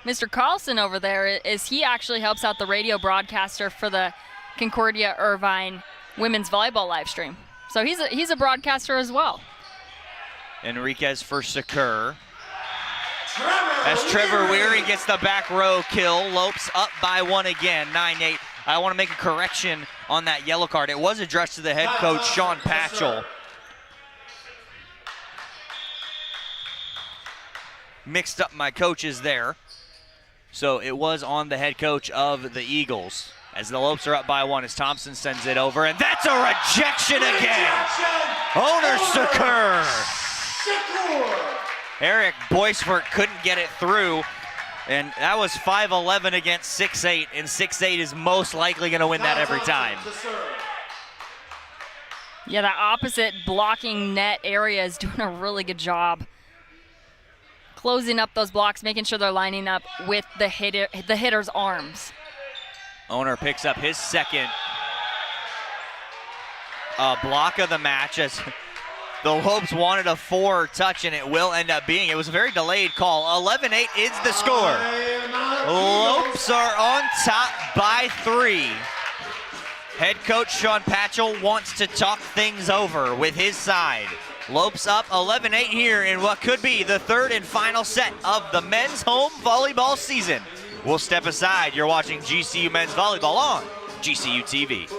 Mr. Carlson over there is he actually helps out the radio broadcaster for the Concordia Irvine women's volleyball live stream. So he's a broadcaster as well. Enriquez for Sakur. As Trevor Weary gets the back row kill, Lopes up by 1 again, 9-8. I want to make a correction on that yellow card. It was addressed to the head coach, Sean Patchell. Mixed up my coaches there. So it was on the head coach of the Eagles. As the Lopes are up by 1 as Thompson sends it over, and that's a rejection again. Owner Sakur. Eric Boisfort couldn't get it through, and that was 5-11 against 6-8, and 6-8 is most likely going to win that every time. Yeah, that opposite blocking net area is doing a really good job closing up those blocks, making sure they're lining up with the hitter's arms. Owner picks up his second block of the match as the Lopes wanted a 4 touch, and it will end up being. It was a very delayed call. 11-8 is the score. Lopes are on top by 3. Head coach Sean Patchell wants to talk things over with his side. Lopes up 11-8 here in what could be the third and final set of the men's home volleyball season. We'll step aside. You're watching GCU Men's Volleyball on GCU TV.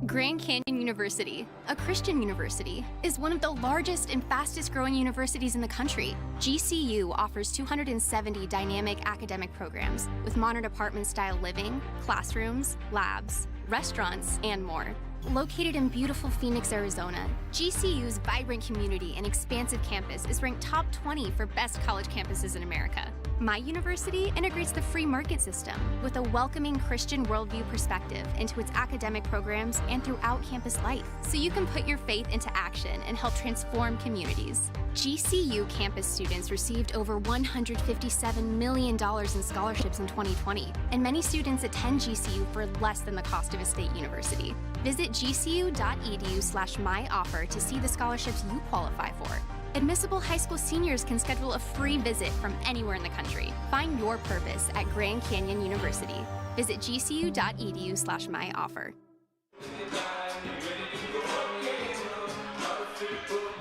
Grand Canyon University, a Christian university, is one of the largest and fastest growing universities in the country. GCU offers 270 dynamic academic programs with modern apartment-style living, classrooms, labs, restaurants, and more. Located in beautiful Phoenix, Arizona, GCU's vibrant community and expansive campus is ranked top 20 for best college campuses in America. My university integrates the free market system with a welcoming Christian worldview perspective into its academic programs and throughout campus life, so you can put your faith into action and help transform communities. GCU campus students received over $157 million in scholarships in 2020, and many students attend GCU for less than the cost of a state university. Visit gcu.edu/myoffer to see the scholarships you qualify for. Admissible high school seniors can schedule a free visit from anywhere in the country. Find your purpose at Grand Canyon University. Visit gcu.edu/myoffer.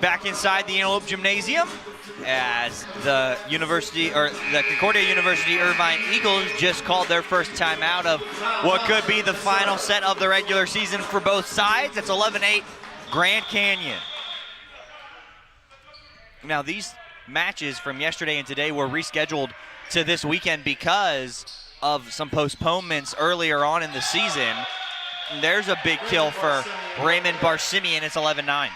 Back inside the Antelope Gymnasium as the Concordia University Irvine Eagles just called their first timeout of what could be the final set of the regular season for both sides. It's 11-8 Grand Canyon. Now these matches from yesterday and today were rescheduled to this weekend because of some postponements earlier on in the season. There's a big kill for Raymond Barsimian. It's 11-9.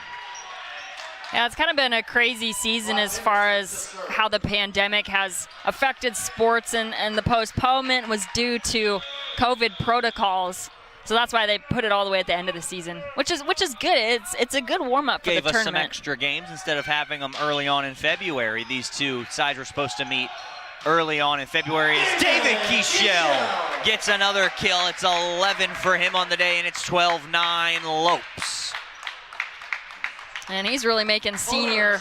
Yeah, it's kind of been a crazy season as far as how the pandemic has affected sports, and the postponement was due to COVID protocols. So that's why they put it all the way at the end of the season, which is good. It's a good warm-up for the tournament. Gave us some extra games instead of having them early on in February. These two sides were supposed to meet early on in February. It's David Kischel gets another kill. It's 11 for him on the day, and it's 12-9 Lopes. And he's really making senior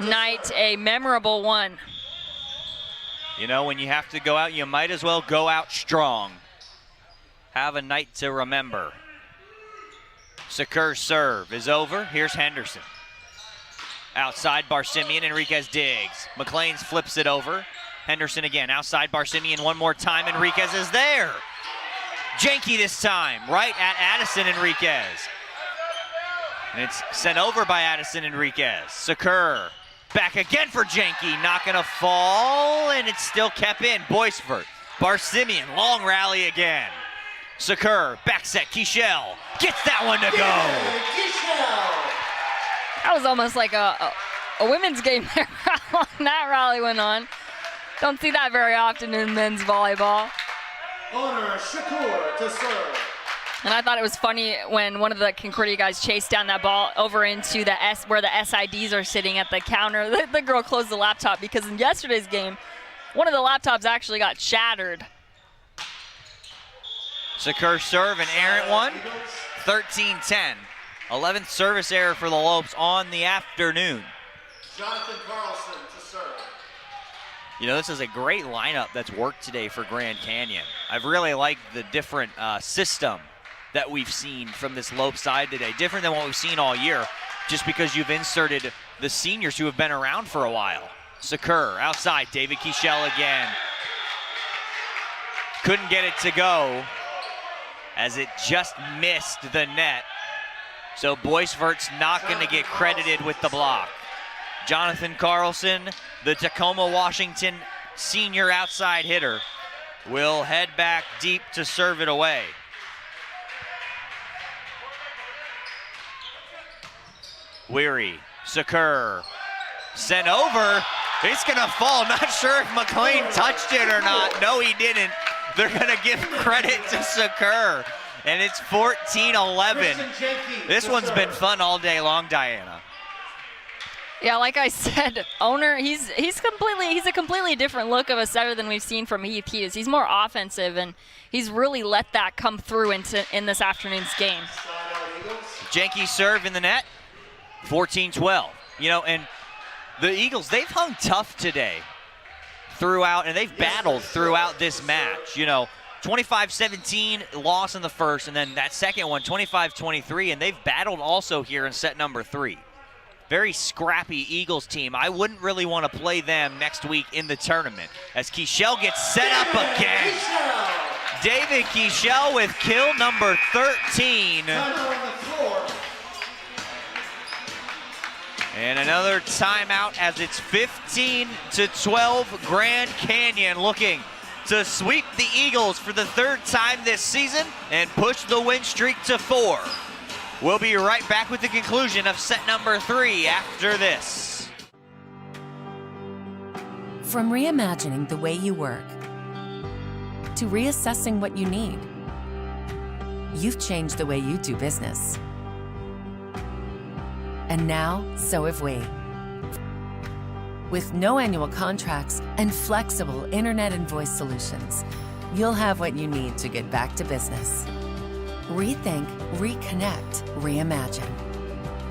night a memorable one. You know, when you have to go out, you might as well go out strong. Have a night to remember. Sakur's serve is over. Here's Henderson. Outside Barsimian, Enriquez digs. Mclean flips it over. Henderson again, outside Barsimian one more time. Enriquez is there. Janky this time, right at Addison Enriquez. And it's sent over by Addison Enriquez. Sakur back again for Janky, not gonna fall, and it's still kept in. Boisvert, Barsimian, long rally again. Sakur, back set, Kischel, gets that one to go. That was almost like a women's game there. How long that rally went on. Don't see that very often in men's volleyball. Owner Shakur to serve. And I thought it was funny when one of the Concordia guys chased down that ball over into the where the SIDs are sitting at the counter. The girl closed the laptop because in yesterday's game, one of the laptops actually got shattered. Sakur serve, an errant one. 13-10. 11th service error for the Lopes on the afternoon. Jonathan Carlson to serve. You know, this is a great lineup that's worked today for Grand Canyon. I've really liked the different system that we've seen from this Lope side today. Different than what we've seen all year, just because you've inserted the seniors who have been around for a while. Sakur outside, David Kischel again. Couldn't get it to go as it just missed the net. So Boisvert's not going to get credited with the block. Jonathan Carlson, the Tacoma, Washington senior outside hitter, will head back deep to serve it away. Weary, Sakur, sent over. It's gonna fall. Not sure if Mclean touched it or not. No, he didn't. They're gonna give credit to Sakur. And it's 14-11. This one's been fun all day long, Diana. Yeah, like I said, Owner, he's a completely different look of a setter than we've seen from Heath Hughes. He's more offensive, and he's really let that come through in this afternoon's game. Janky serve in the net, 14-12. You know, and the Eagles, they've hung tough today throughout, and they've battled throughout this match. You know, 25-17 loss in the first, and then that second one, 25-23, and they've battled also here in set number 3. Very scrappy Eagles team. I wouldn't really want to play them next week in the tournament as Kischel gets set up again. David Kischel with kill number 13. And another timeout as it's 15-12. Grand Canyon looking to sweep the Eagles for the 3rd time this season and push the win streak to 4. We'll be right back with the conclusion of set number 3 after this. From reimagining the way you work to reassessing what you need, you've changed the way you do business. And now, so have we. With no annual contracts and flexible internet and voice solutions, you'll have what you need to get back to business. Rethink, reconnect, reimagine.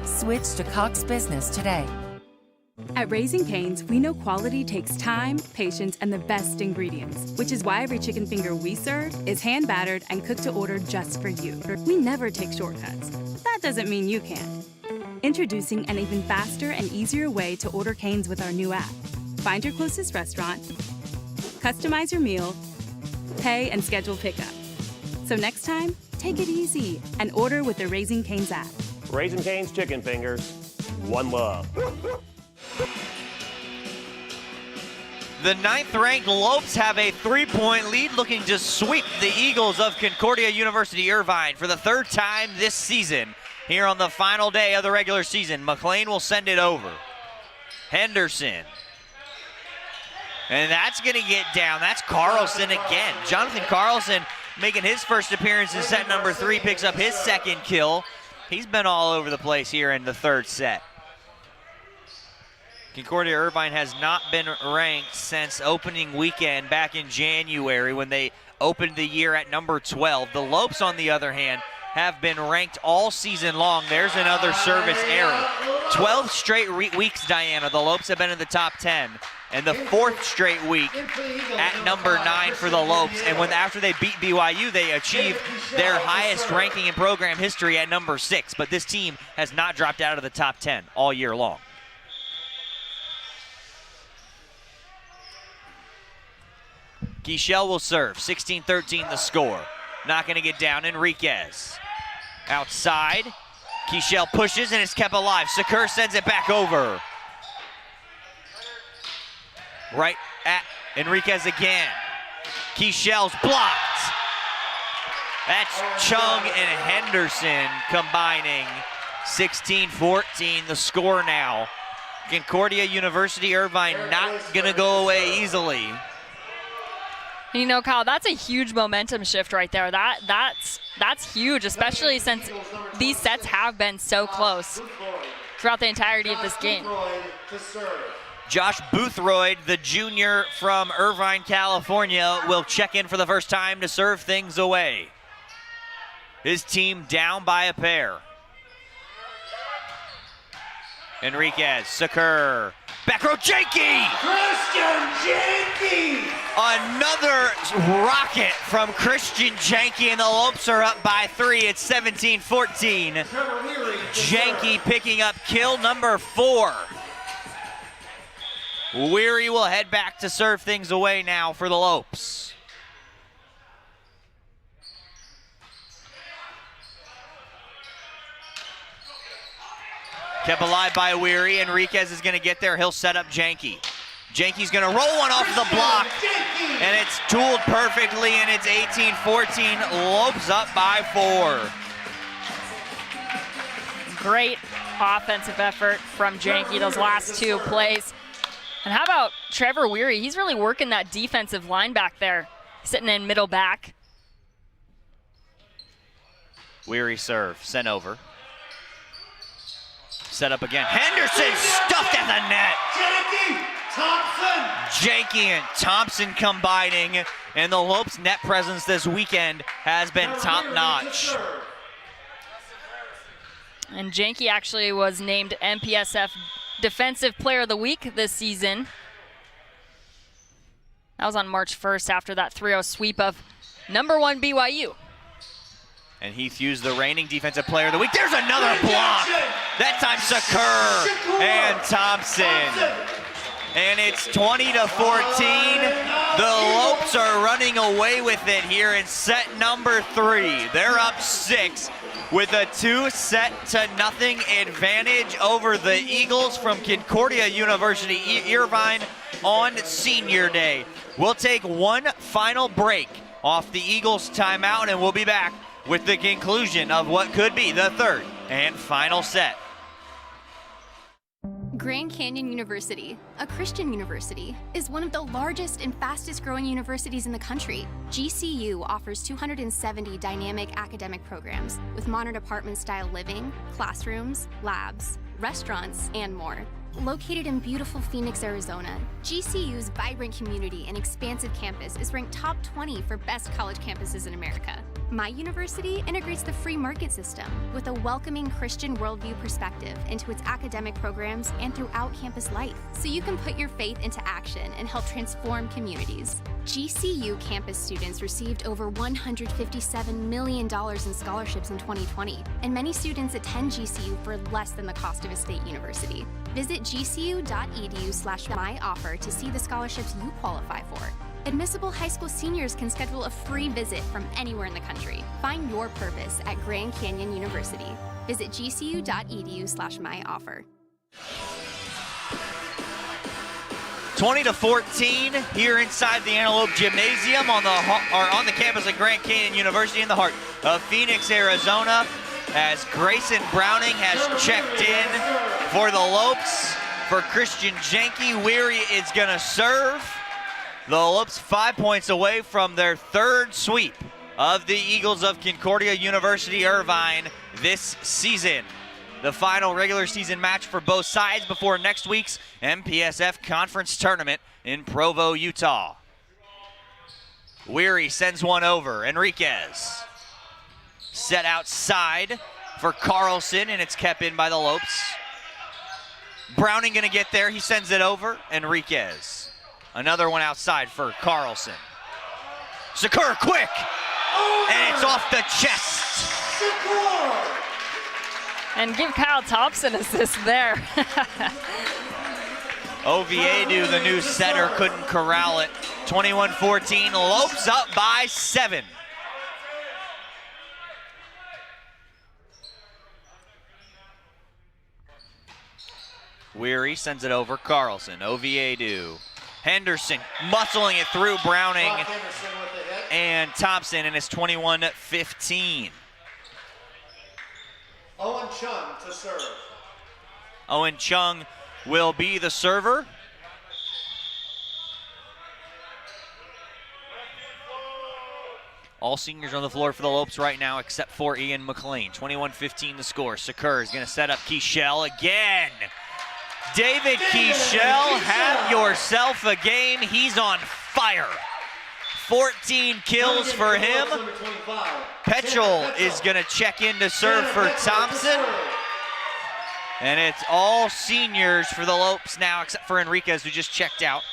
Switch to Cox Business today. At Raising Cane's, we know quality takes time, patience, and the best ingredients, which is why every chicken finger we serve is hand battered and cooked to order just for you. We never take shortcuts. That doesn't mean you can't. Introducing an even faster and easier way to order Cane's with our new app. Find your closest restaurant, customize your meal, pay, and schedule pickup. So next time, take it easy and order with the Raising Cane's app. Raising Cane's chicken fingers, one love. The 9th-ranked Lopes have a 3-point lead, looking to sweep the Eagles of Concordia University Irvine for the 3rd time this season. Here on the final day of the regular season, Mclean will send it over. Henderson. And that's going to get down. That's Carlson again. Jonathan Carlson making his first appearance in set number 3, picks up his 2nd kill. He's been all over the place here in the 3rd set. Concordia Irvine has not been ranked since opening weekend back in January when they opened the year at number 12. The Lopes, on the other hand, have been ranked all season long. There's another service error. 12 straight weeks, Diana, the Lopes have been in the top 10. And the 4th straight week at number 9 for the Lopes. And after they beat BYU, they achieved their highest ranking in program history at number 6. But this team has not dropped out of the top 10 all year long. Kischel will serve, 16-13 the score. Not going to get down, Enriquez. Outside, Kischel pushes and it's kept alive. Sakur sends it back over. Right at Enriquez again. Kischel's blocked. That's Chung and Henderson combining. 16-14 the score now. Concordia University Irvine not going to go away easily. You know, Kyle, that's a huge momentum shift right there. That's huge, especially since these sets have been so close throughout the entirety of this game. Josh Boothroyd, the junior from Irvine, California, will check in for the first time to serve things away. His team down by a pair. Enriquez, Sakur, back row, Janke! Christian Janke! Another rocket from Christian Janke, and the Lopes are up by 3. It's 17-14. Janke picking up kill number 4. Weary will head back to serve things away now for the Lopes. Kept alive by Weary. Enriquez is going to get there. He'll set up Janke. Janke's going to roll one off the block, and it's tooled perfectly, and it's 18-14. Lopes up by 4. Great offensive effort from Janke those last 2 plays. And how about Trevor Weary? He's really working that defensive line back there, sitting in middle back. Weary serve, sent over. Set up again. Henderson stuffed at the net. Janke and Thompson combining, and the Lopes' net presence this weekend has been top-notch. And Janke actually was named MPSF Defensive Player of the Week this season. That was on March 1st after that 3-0 sweep of number 1 BYU. And Heath Hughes, the reigning Defensive Player of the Week. There's another block. That time Sakur and Thompson. And it's 20-14. The Lopes are running away with it here in set number 3. They're up 6 with a 2-0 advantage over the Eagles from Concordia University Irvine on senior day. We'll take one final break off the Eagles timeout, and we'll be back with the conclusion of what could be the third and final set. Grand Canyon University, a Christian university, is one of the largest and fastest growing universities in the country. GCU offers 270 dynamic academic programs with modern apartment-style living, classrooms, labs, restaurants, and more. Located in beautiful Phoenix, Arizona, GCU's vibrant community and expansive campus is ranked top 20 for best college campuses in America. My university integrates the free market system with a welcoming Christian worldview perspective into its academic programs and throughout campus life, so you can put your faith into action and help transform communities. GCU campus students received over $157 million in scholarships in 2020, and many students attend GCU for less than the cost of a state university. Visit gcu.edu/myoffer to see the scholarships you qualify for. Admissible high school seniors can schedule a free visit from anywhere in the country. Find your purpose at Grand Canyon University. Visit gcu.edu/myoffer. 20-14 here inside the Antelope Gymnasium on the campus of Grand Canyon University in the heart of Phoenix, Arizona, as Grayson Browning has checked in for the Lopes. For Christian Janke, Weary is going to serve. The Lopes 5 points away from their third sweep of the Eagles of Concordia University Irvine this season. The final regular season match for both sides before next week's MPSF Conference Tournament in Provo, Utah. Weary sends one over. Enriquez. Set outside for Carlson, and it's kept in by the Lopes. Browning gonna get there. He sends it over. Enriquez. Another one outside for Carlson. Secure quick, and it's off the chest. And give Kyle Thompson assist there. Oviedo, the new setter, couldn't corral it. 21-14, Lopes up by 7. Weary sends it over. Carlson, Oviedo. Henderson muscling it through Browning and Thompson, and it's 21-15. Owen Chung to serve. Owen Chung will be the server. All seniors on the floor for the Lopes right now except for Ian Mclean. 21-15 the score. Secure is going to set up Kischel again. David Kischel, have yourself a game. He's on fire. 14 kills for him. Petchel is going to check in to serve for Thompson. And it's all seniors for the Lopes now, except for Enriquez, who just checked out.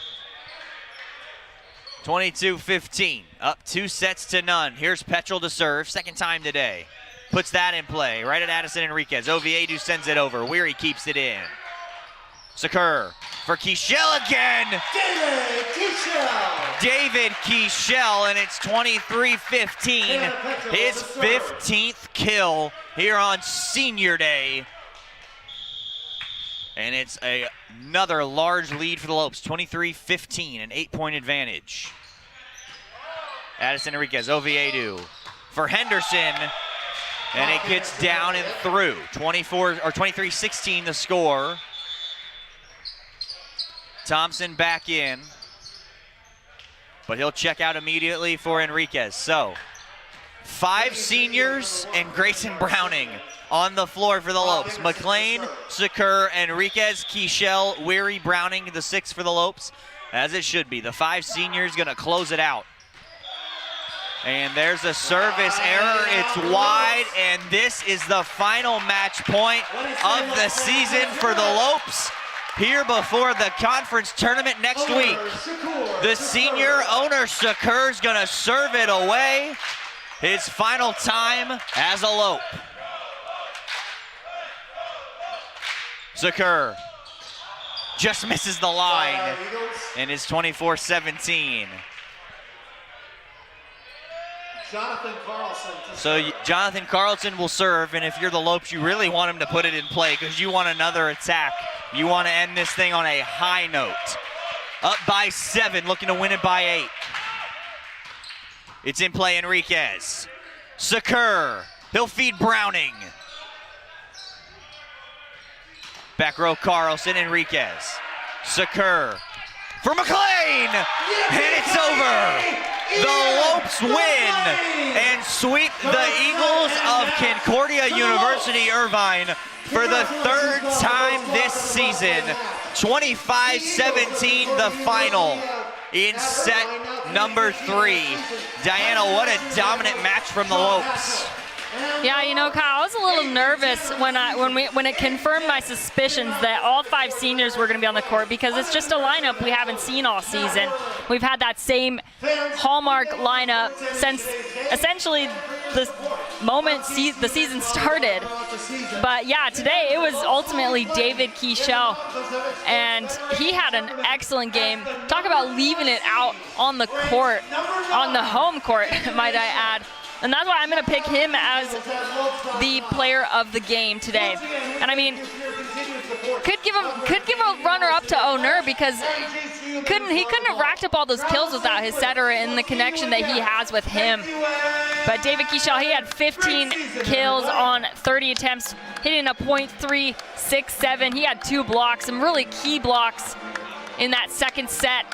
22-15, up 2-0. Here's Petchel to serve, second time today. Puts that in play, right at Addison Enriquez. Oviedo sends it over. Weary keeps it in. Secure for Kischel again. David Kischel, and it's 23-15. His 15th kill here on Senior Day. And it's another large lead for the Lopes, 23-15, an 8-point advantage. Addison Enriquez, Oviedo for Henderson, and it gets down and through. 23-16 the score. Thompson back in, but he'll check out immediately for Enriquez. So, 5 seniors and Grayson Browning on the floor for the Lopes. Mclean, Secure, Enriquez, Kischel, Weary, Browning, the 6 for the Lopes, as it should be. The 5 seniors gonna close it out. And there's a service error, it's wide, and this is the final match point of the season for the Lopes here before the conference tournament next week. The senior owner Secure is gonna serve it away. His final time as a Lope. Secure just misses the line and is 24-17. Jonathan Carlson. So Jonathan Carlson will serve, and if you're the Lopes, you really want him to put it in play because you want another attack. You want to end this thing on a high note. Up by 7, looking to win it by 8. It's in play, Enriquez. Secure, he'll feed Browning. Back row Carlson, Enriquez. Secure for Mclean, and it's over. The Lopes win and sweep the Eagles of Concordia University Irvine for the 3rd time this season. 25-17 the final in set number 3. Diana, what a dominant match from the Lopes. Yeah, you know, Kyle, I was a little nervous when it confirmed my suspicions that all 5 seniors were going to be on the court, because it's just a lineup we haven't seen all season. We've had that same hallmark lineup since essentially the moment the season started. But yeah, today it was ultimately David Kischel, and he had an excellent game. Talk about leaving it out on the court, on the home court, might I add. And that's why I'm going to pick him as the player of the game today. And I mean, could give a runner up to Oner, because he couldn't have racked up all those kills without his setter and the connection that he has with him. But David Kischel, he had 15 kills on 30 attempts, hitting a .367. He had 2 blocks, some really key blocks in that second set.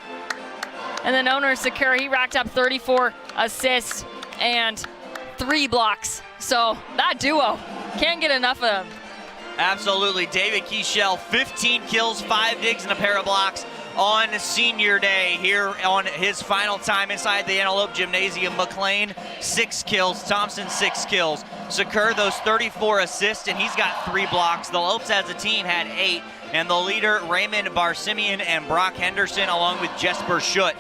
And then Oner Secure, he racked up 34 assists and 3 blocks. So that duo, can't get enough of them. Absolutely. David Kischel, 15 kills, 5 digs, and a pair of blocks. on senior day here on his final time inside the Antelope Gymnasium. Mclean, 6 kills. Thompson, 6 kills. Secure those 34 assists, and he's got 3 blocks. The Lopes as a team had 8, and the leader, Raymond Barsimian and Brock Henderson, along with Jesper Schutt,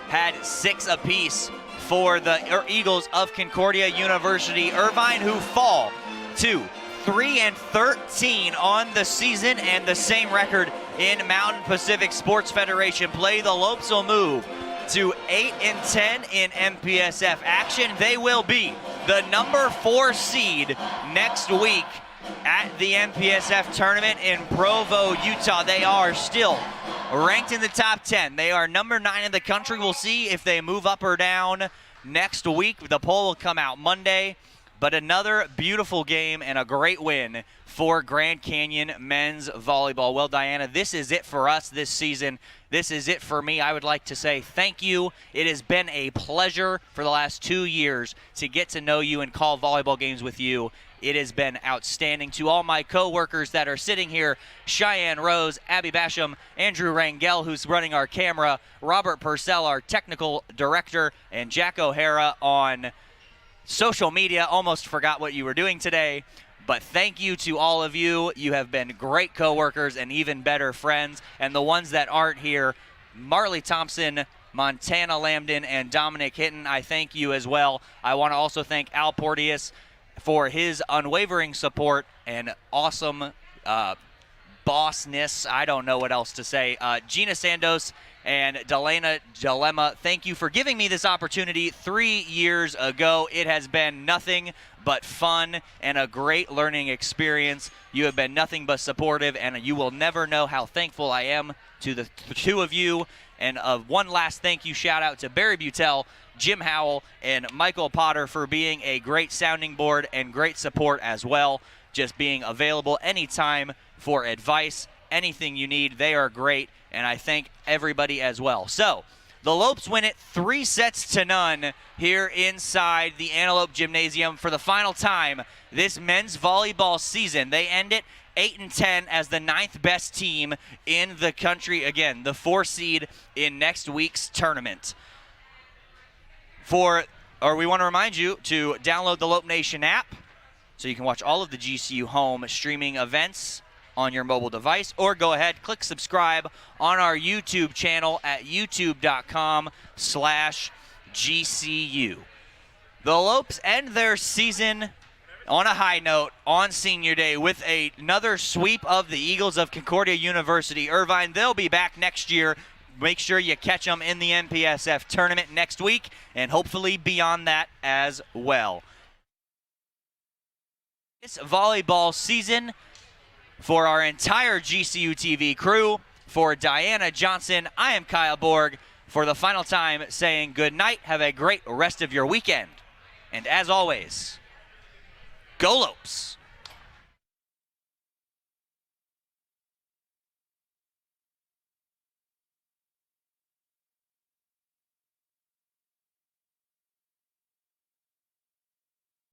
had 6 apiece for the Eagles of Concordia University. Irvine, who fall to 3-13 on the season and the same record in Mountain Pacific Sports Federation play. The Lopes will move to 8-10 in MPSF action. They will be the number 4 seed next week at the MPSF tournament in Provo, Utah. They are still ranked in the top 10. They are number 9 in the country. We'll see if they move up or down next week. The poll will come out Monday. But another beautiful game and a great win for Grand Canyon men's volleyball. Well, Diana, this is it for us this season. This is it for me. I would like to say thank you. It has been a pleasure for the last 2 years to get to know you and call volleyball games with you. It has been outstanding. To all my co-workers that are sitting here, Cheyenne Rose, Abby Basham, Andrew Rangel, who's running our camera, Robert Purcell, our technical director, and Jack O'Hara on social media. Almost forgot what you were doing today, but thank you to all of you. You have been great coworkers and even better friends. And the ones that aren't here, Marley Thompson, Montana Lambden, and Dominic Hinton, I thank you as well. I want to also thank Al Porteous for his unwavering support and awesome bossness. I don't know what else to say. Gina Sandos and Delana Dilemma, thank you for giving me this opportunity 3 years ago. It has been nothing but fun and a great learning experience. You have been nothing but supportive, and you will never know how thankful I am to the 2 of you. And one last thank you shout out to Barry Butel, Jim Howell, and Michael Potter for being a great sounding board and great support as well. Just being available anytime for advice, anything you need. They are great, and I thank everybody as well. So the Lopes win it 3-0 here inside the Antelope Gymnasium for the final time this men's volleyball season. They end it 8-10 as the 9th best team in the country. Again, the 4 seed in next week's tournament. We want to remind you to download the Lope Nation app so you can watch all of the GCU home streaming events on your mobile device, or go ahead, click subscribe on our YouTube channel at youtube.com/GCU. The Lopes end their season on a high note on senior day with another sweep of the Eagles of Concordia University Irvine. They'll be back next year. Make sure you catch them in the MPSF tournament next week and hopefully beyond that as well. This volleyball season, for our entire GCU TV crew, for Diana Johnson, I am Kyle Borg, for the final time saying good night. Have a great rest of your weekend. And as always, go Lopes!